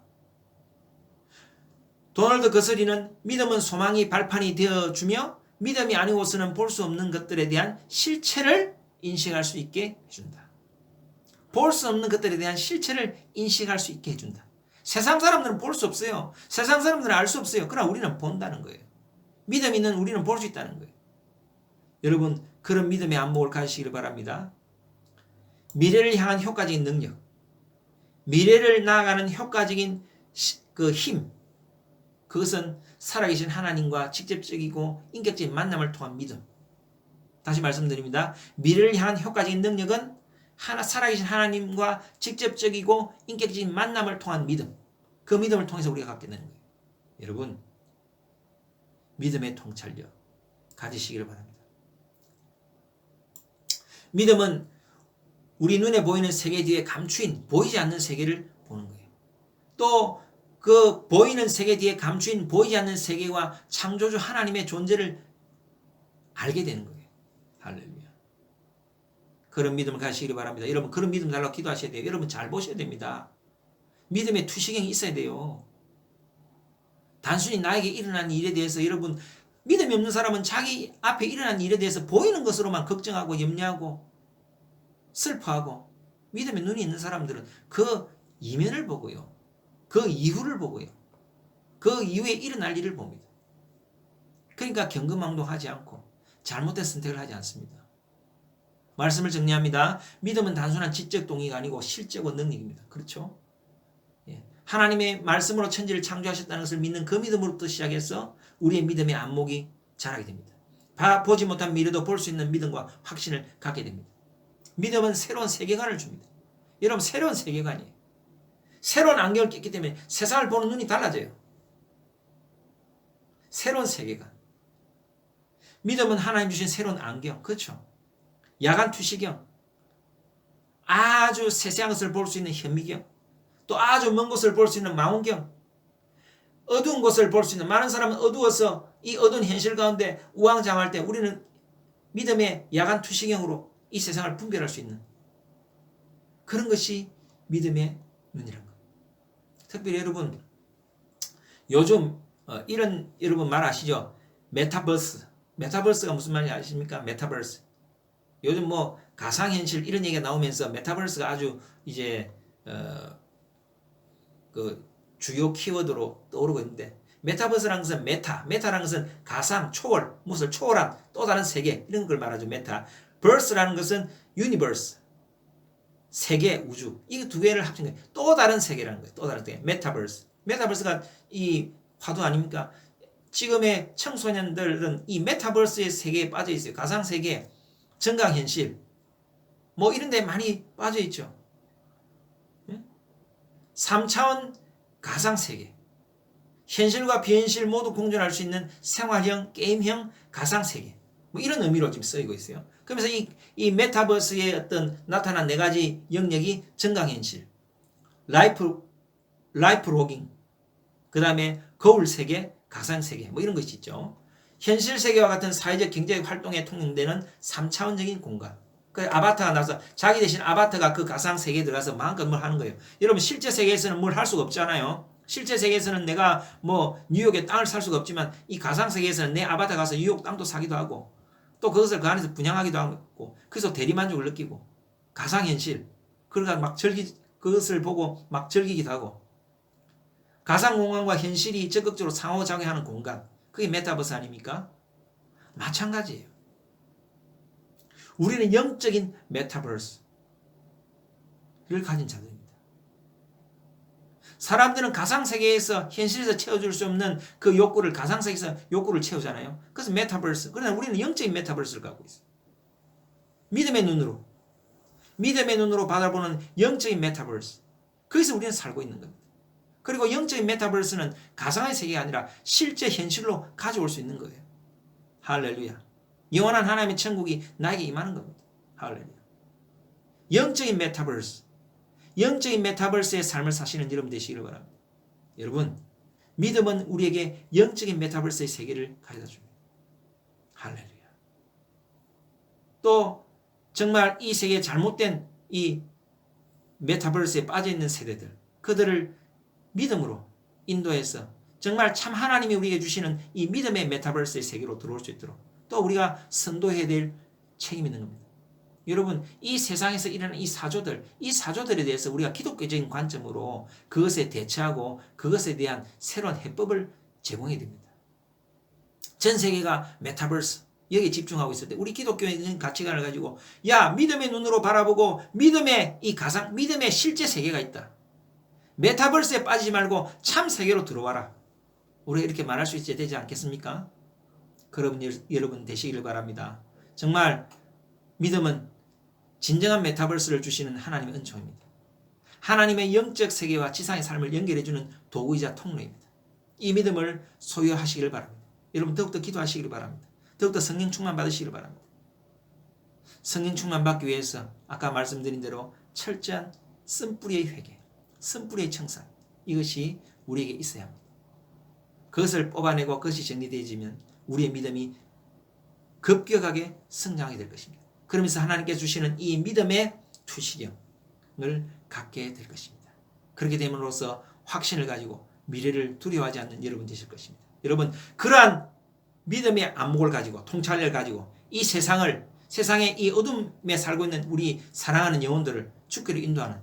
도널드 거스리는 믿음은 소망이 발판이 되어주며 믿음이 아니고서는 볼 수 없는 것들에 대한 실체를 인식할 수 있게 해준다. 볼 수 없는 것들에 대한 실체를 인식할 수 있게 해준다. 세상 사람들은 볼 수 없어요. 세상 사람들은 알 수 없어요. 그러나 우리는 본다는 거예요. 믿음 있는 우리는 볼 수 있다는 거예요. 여러분 그런 믿음의 안목을 가지시기를 바랍니다. 미래를 향한 효과적인 능력, 미래를 나아가는 효과적인 그 힘, 그것은 살아계신 하나님과 직접적이고 인격적인 만남을 통한 믿음. 다시 말씀드립니다. 미래를 향한 효과적인 능력은 살아계신 하나님과 직접적이고 인격적인 만남을 통한 믿음. 그 믿음을 통해서 우리가 갖게 되는 거예요. 여러분 믿음의 통찰력 가지시기를 바랍니다. 믿음은 우리 눈에 보이는 세계 뒤에 감추인 보이지 않는 세계를 보는 거예요. 또 그 보이는 세계 뒤에 감추인 보이지 않는 세계와 창조주 하나님의 존재를 알게 되는 거예요. 할렐루야. 그런 믿음을 가지시기 바랍니다. 여러분 그런 믿음 달라고 기도하셔야 돼요. 여러분 잘 보셔야 됩니다. 믿음의 투시경이 있어야 돼요. 단순히 나에게 일어난 일에 대해서 여러분 믿음이 없는 사람은 자기 앞에 일어난 일에 대해서 보이는 것으로만 걱정하고 염려하고 슬퍼하고, 믿음의 눈이 있는 사람들은 그 이면을 보고요, 그 이후를 보고요, 그 이후에 일어날 일을 봅니다. 그러니까 경거망동하지 않고 잘못된 선택을 하지 않습니다. 말씀을 정리합니다. 믿음은 단순한 지적 동의가 아니고 실제고 능력입니다. 그렇죠? 예. 하나님의 말씀으로 천지를 창조하셨다는 것을 믿는 그 믿음으로부터 시작해서 우리의 믿음의 안목이 자라게 됩니다. 보지 못한 미래도 볼 수 있는 믿음과 확신을 갖게 됩니다. 믿음은 새로운 세계관을 줍니다. 여러분 새로운 세계관이에요. 새로운 안경을 꼈기 때문에 세상을 보는 눈이 달라져요. 새로운 세계관. 믿음은 하나님 주신 새로운 안경. 그렇죠? 야간 투시경. 아주 세세한 것을 볼 수 있는 현미경. 또 아주 먼 곳을 볼 수 있는 망원경. 어두운 곳을 볼 수 있는, 많은 사람은 어두워서 이 어두운 현실 가운데 우왕좌왕할 때 우리는 믿음의 야간 투시경으로 이 세상을 분별할 수 있는 그런 것이 믿음의 눈이란 겁니다. 특별히 여러분 요즘 이런 여러분 말 아시죠? 메타버스. 메타버스가 무슨 말인지 아십니까? 메타버스. 요즘 뭐 가상현실 이런 얘기가 나오면서 메타버스가 아주 이제 그 주요 키워드로 떠오르고 있는데, 메타버스라는 것은 메타라는 것은 가상, 초월, 무엇을 초월한 또 다른 세계 이런 걸 말하죠. 메타. 버스라는 것은 유니버스, 세계, 우주. 이 두 개를 합친 거예요. 또 다른 세계라는 거예요. 또 다른 세계. 메타버스. 메타버스가 이 화두 아닙니까? 지금의 청소년들은 이 메타버스의 세계에 빠져 있어요. 가상 세계, 증강현실 뭐 이런 데 많이 빠져 있죠. 네? 3차원 가상세계, 현실과 비현실 모두 공존할 수 있는 생활형, 게임형 가상세계, 뭐 이런 의미로 지금 쓰이고 있어요. 그러면서 이 메타버스의 어떤 나타난 네 가지 영역이 증강현실, 라이프 로깅, 그 다음에 거울세계, 가상세계 뭐 이런 것이 있죠. 현실세계와 같은 사회적 경제적 활동에 통용되는 3차원적인 공간. 그 아바타가 나서 자기 대신 아바타가 그 가상세계에 들어가서 마음껏 뭘 하는 거예요. 여러분 실제 세계에서는 뭘 할 수가 없잖아요. 실제 세계에서는 내가 뭐 뉴욕에 땅을 살 수가 없지만 이 가상세계에서는 내 아바타 가서 뉴욕 땅도 사기도 하고 또 그것을 그 안에서 분양하기도 하고 그래서 대리만족을 느끼고 가상현실 그러니까 막 그것을 보고 막 즐기기도 하고 가상공간과 현실이 적극적으로 상호작용하는 공간 그게 메타버스 아닙니까? 마찬가지예요. 우리는 영적인 메타버스를 가진 자들입니다. 사람들은 가상세계에서 현실에서 채워줄 수 없는 그 욕구를 가상세계에서 욕구를 채우잖아요. 그래서 메타버스. 그러나 우리는 영적인 메타버스를 갖고 있어요. 믿음의 눈으로 바라보는 영적인 메타버스. 거기서 우리는 살고 있는 겁니다. 그리고 영적인 메타버스는 가상의 세계가 아니라 실제 현실로 가져올 수 있는 거예요. 할렐루야. 영원한 하나님의 천국이 나에게 임하는 겁니다. 할렐루야. 영적인 메타버스의 삶을 사시는 여러분 되시기를 바랍니다. 여러분, 믿음은 우리에게 영적인 메타버스의 세계를 가져다 줍니다. 할렐루야. 또 정말 이 세계에 잘못된 이 메타버스에 빠져있는 세대들, 그들을 믿음으로 인도해서 정말 참 하나님이 우리에게 주시는 이 믿음의 메타버스의 세계로 들어올 수 있도록 또 우리가 선도해야 될 책임이 있는 겁니다. 여러분, 이 세상에서 일어나는 이 사조들에 대해서 우리가 기독교적인 관점으로 그것에 대처하고 그것에 대한 새로운 해법을 제공해야 됩니다. 전 세계가 메타버스 여기에 집중하고 있을 때 우리 기독교의 가치관을 가지고 믿음의 눈으로 바라보고 믿음의 실제 세계가 있다. 메타버스에 빠지지 말고 참 세계로 들어와라. 우리가 이렇게 말할 수 있어야 되지 않겠습니까? 그럼 여러분 되시기를 바랍니다. 정말 믿음은 진정한 메타버스를 주시는 하나님의 은총입니다. 하나님의 영적 세계와 지상의 삶을 연결해주는 도구이자 통로입니다. 이 믿음을 소유하시기를 바랍니다. 여러분 더욱더 기도하시기를 바랍니다. 더욱더 성령 충만 받으시기를 바랍니다. 성령 충만 받기 위해서 아까 말씀드린 대로 철저한 쓴뿌리의 회개, 쓴뿌리의 청산 이것이 우리에게 있어야 합니다. 그것을 뽑아내고 그것이 정리되어지면 우리의 믿음이 급격하게 성장하게 될 것입니다. 그러면서 하나님께서 주시는 이 믿음의 투시경을 갖게 될 것입니다. 그렇게 됨으로써 확신을 가지고 미래를 두려워하지 않는 여러분 되실 것입니다. 여러분 그러한 믿음의 안목을 가지고 통찰력을 가지고 이 세상의 이 어둠에 살고 있는 우리 사랑하는 영혼들을 주께로 인도하는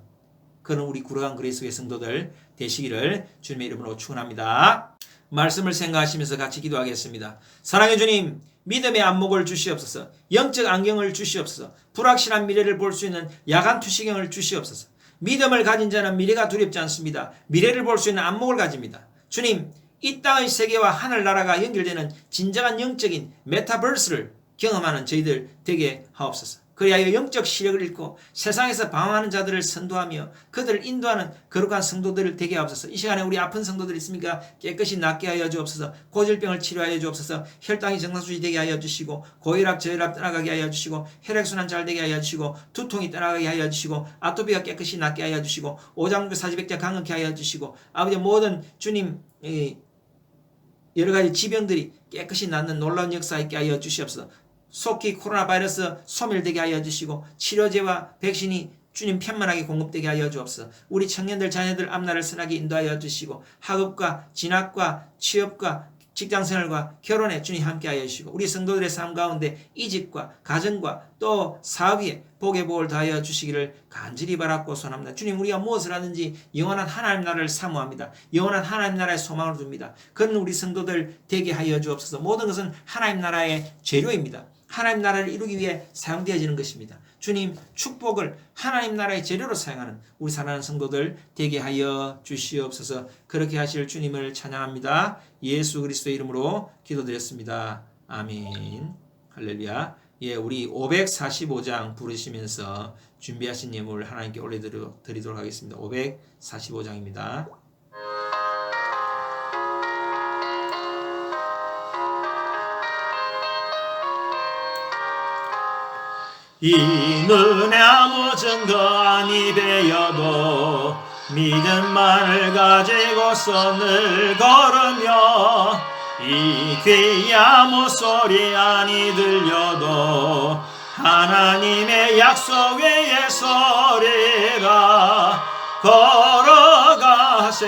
그런 우리 구로간 그리스도의 성도들 되시기를 주님의 이름으로 축원합니다. 말씀을 생각하시면서 같이 기도하겠습니다. 사랑의 주님, 믿음의 안목을 주시옵소서. 영적 안경을 주시옵소서. 불확실한 미래를 볼 수 있는 야간 투시경을 주시옵소서. 믿음을 가진 자는 미래가 두렵지 않습니다. 미래를 볼 수 있는 안목을 가집니다. 주님, 이 땅의 세계와 하늘나라가 연결되는 진정한 영적인 메타버스를 경험하는 저희들 되게 하옵소서. 그리하여 영적 시력을 잃고 세상에서 방황하는 자들을 선도하며 그들을 인도하는 거룩한 성도들을 되게 하옵소서. 이 시간에 우리 아픈 성도들 있습니까? 깨끗이 낫게 하여 주옵소서. 고질병을 치료하여 주옵소서. 혈당이 정상수지 되게 하여 주시고 고혈압 저혈압 떠나가게 하여 주시고 혈액순환 잘 되게 하여 주시고 두통이 떠나가게 하여 주시고 아토피가 깨끗이 낫게 하여 주시고 오장부 사지백자 강건케 하여 주시고 아버지 모든 주님 여러 가지 지병들이 깨끗이 낫는 놀라운 역사 있게 하여 주시옵소서. 속히 코로나 바이러스 소멸되게 하여 주시고 치료제와 백신이 주님 편만하게 공급되게 하여 주옵소서. 우리 청년들 자녀들 앞날을 선하게 인도하여 주시고 학업과 진학과 취업과 직장생활과 결혼에 주님 함께하여 주시고 우리 성도들의 삶 가운데 이직과 가정과 또 사업 위에 복의 복을 다하여 주시기를 간절히 바랐고 소원합니다. 주님 우리가 무엇을 하든지 영원한 하나님 나라를 사모합니다. 영원한 하나님 나라의 소망을 둡니다. 그런 우리 성도들 되게 하여 주옵소서. 모든 것은 하나님 나라의 재료입니다. 하나님 나라를 이루기 위해 사용되어지는 것입니다. 주님 축복을 하나님 나라의 재료로 사용하는 우리 사랑하는 성도들 되게 하여 주시옵소서. 그렇게 하실 주님을 찬양합니다. 예수 그리스도의 이름으로 기도드렸습니다. 아멘. 할렐루야. 예, 우리 545장 부르시면서 준비하신 예물 하나님께 올려드리도록 하겠습니다. 545장입니다. 이 눈에 아무 증거 아니 배여도 믿음만을 가지고서 늘 걸으며 이 귀에 아무 소리 아니 들려도 하나님의 약속 위에 서리라 걸어가세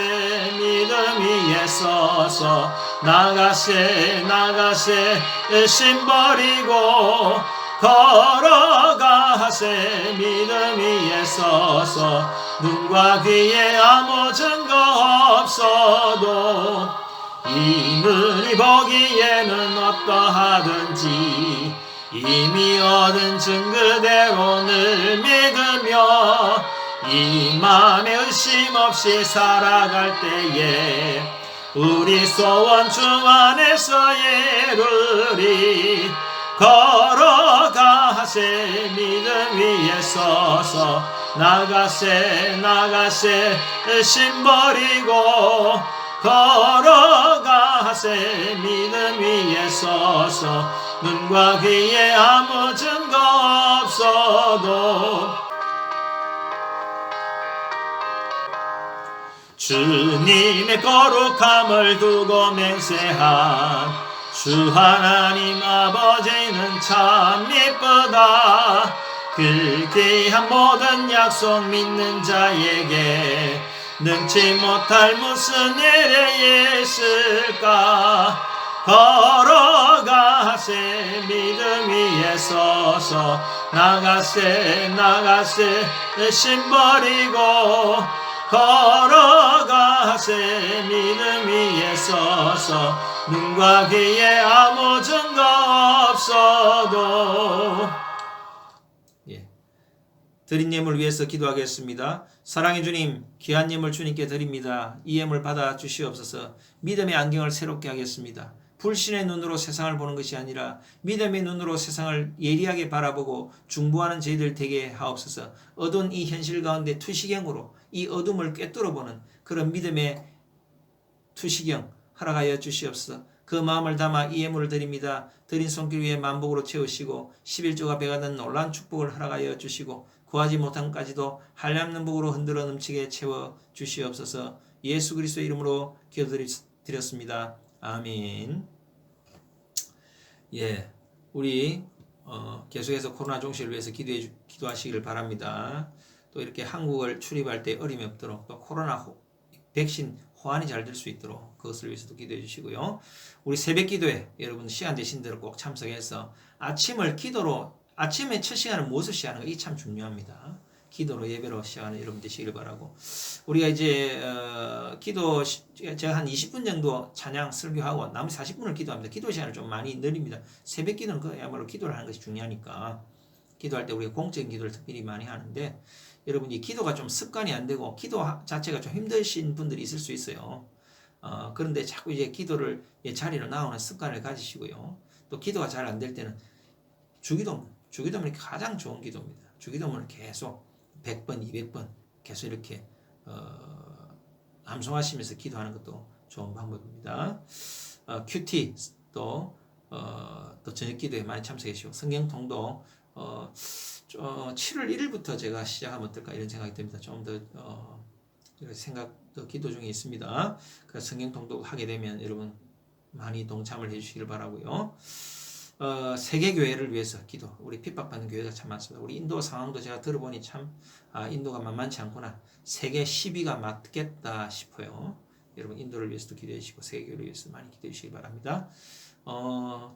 믿음 위에 서서 나가세 의심 버리고 걸어가세 믿음 위에 서서 눈과 귀에 아무 증거 없어도 이 눈이 보기에는 어떠하든지 이미 얻은 증거대로 늘 믿으며 이 마음에 의심 없이 살아갈 때에 우리 소원 주 안에서 이루리 걸어가세 믿음 위에 서서 나가세 의심 버리고 걸어가세 믿음 위에 서서 눈과 귀에 아무 증거 없어도 주님의 거룩함을 두고 맹세한 주 하나님 아버지는 참 이쁘다 그 귀한 모든 약속 믿는 자에게 능치 못할 무슨 일이 있을까 걸어가세 믿음 위에 서서 나가세 의심 버리고 걸어가세 믿음 위에 서서 눈과 귀에 아무 증거 없어도 드린 예물 위해서 기도하겠습니다. 사랑의 주님, 귀한 예물 주님께 드립니다. 이 예물 받아 주시옵소서. 믿음의 안경을 새롭게 하겠습니다. 불신의 눈으로 세상을 보는 것이 아니라 믿음의 눈으로 세상을 예리하게 바라보고 중보하는 저희들 되게 하옵소서. 어두운 이 현실 가운데 투시경으로 이 어둠을 꿰뚫어보는 그런 믿음의 투시경 허락하여 주시옵소서. 그 마음을 담아 이 예물을 드립니다. 드린 손길 위에 만복으로 채우시고 11조가 배가 된 놀라운 축복을 허락하여 주시고 구하지 못한 것까지도 한량없는 복으로 흔들어 넘치게 채워 주시옵소서. 예수 그리스도의 이름으로 기도드렸습니다. 아멘. 예, 우리 계속해서 코로나 종식을 위해서 기도하시길 바랍니다. 또 이렇게 한국을 출입할 때 어림이 없도록 또 코로나 백신 호환이 잘 될 수 있도록 그것을 위해서도 기도해 주시고요. 우리 새벽 기도에 여러분 시간 되신 대로 꼭 참석해서 아침에 첫 시간은 무엇을 시작하는 거 이 참 중요합니다. 기도로 예배로 시작하는 여러분 되시길 바라고 우리가 이제 기도 제가 한 20분 정도 찬양 설교하고 나머지 40분을 기도합니다. 기도 시간을 좀 많이 늘립니다. 새벽 기도는 그야말로 기도를 하는 것이 중요하니까 기도할 때 우리가 공적인 기도를 특별히 많이 하는데 여러분 이 기도가 좀 습관이 안 되고 기도 자체가 좀 힘드신 분들이 있을 수 있어요. 그런데 자꾸 이제 기도를 자리로 나오는 습관을 가지시고요. 또 기도가 잘 안 될 때는 주기도문이 가장 좋은 기도입니다. 주기도문을 계속 100번, 200번 계속 이렇게 암송하시면서 기도하는 것도 좋은 방법입니다. 큐티 또 저녁 기도에 많이 참석해 주시고 성경통독 7월 1일부터 제가 시작하면 어떨까 이런 생각이 듭니다. 좀 더 기도 중에 있습니다. 그래서 성경통독 하게 되면 여러분 많이 동참을 해주시길 바라고요. 세계교회를 위해서 기도. 우리 핍박받는 교회가 참 많습니다. 우리 인도 상황도 제가 들어보니 참 인도가 만만치 않구나. 세계 10위가 맞겠다 싶어요. 여러분 인도를 위해서도 기도해 주시고 세계교회를 위해서 많이 기도해 주시기 바랍니다.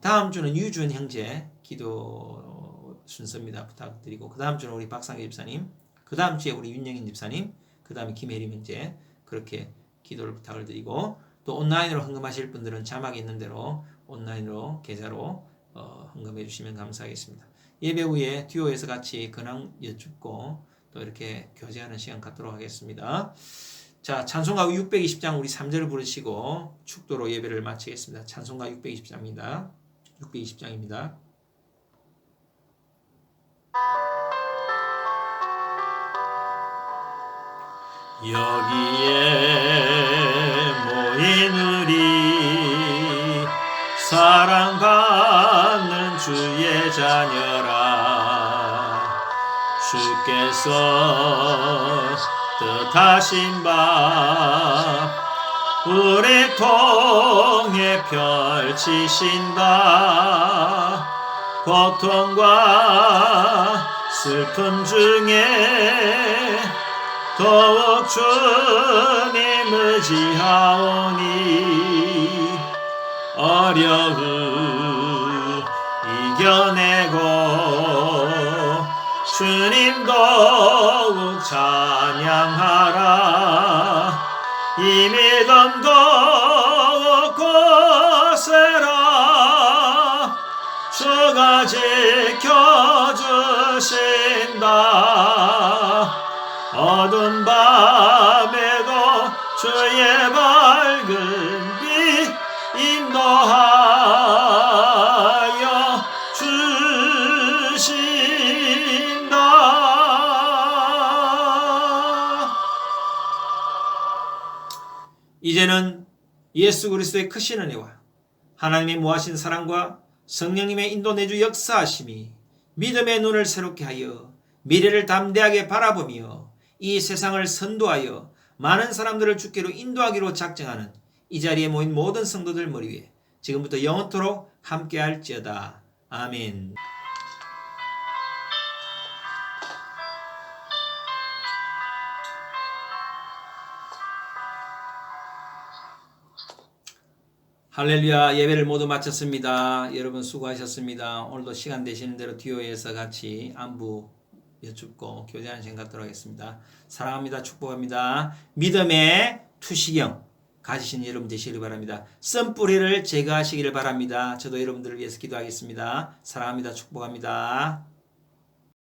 다음 주는 유준 형제 기도 순서입니다. 부탁드리고 그 다음 주는 우리 박상규 집사님, 그 다음 주에 우리 윤영인 집사님, 그 다음에 김혜림 형제 그렇게 기도를 부탁을 드리고 또 온라인으로 헌금하실 분들은 자막이 있는 대로 온라인으로 계좌로 헌금해 주시면 감사하겠습니다. 예배 후에 듀오에서 같이 근황 여쭙고 또 이렇게 교제하는 시간 갖도록 하겠습니다. 자, 찬송가 620장 우리 3절을 부르시고 축도로 예배를 마치겠습니다. 찬송가 620장입니다. 여기에 모인 우리 사랑받는 주의 자녀라. 주께서 뜻하신 바 우리 통해 펼치신다. 고통과 슬픔 중에 더욱 주님 의지하오니 어려움 이겨내고 주님 더욱 찬양하라. 이 믿음 더욱 거세라. 주가 지켜주신다. 어두운 밤에도 주의 밝은 빛 인도하여 주신다. 이제는 예수 그리스도의 크신 은혜와 하나님의 무하신 사랑과 성령님의 인도 내주 역사하심이 믿음의 눈을 새롭게 하여 미래를 담대하게 바라보며 이 세상을 선도하여 많은 사람들을 주께로 인도하기로 작정하는 이 자리에 모인 모든 성도들 머리 위에 지금부터 영원토록 함께할지어다. 아멘. 할렐루야. 예배를 모두 마쳤습니다. 여러분 수고하셨습니다. 오늘도 시간 되시는 대로 듀오에서 같이 안부 여쭙고 교제하는 시간 갖도록 하겠습니다. 사랑합니다. 축복합니다. 믿음의 투시경 가지신 여러분 되시길 바랍니다. 쓴뿌리를 제거하시기를 바랍니다. 저도 여러분들을 위해서 기도하겠습니다. 사랑합니다. 축복합니다.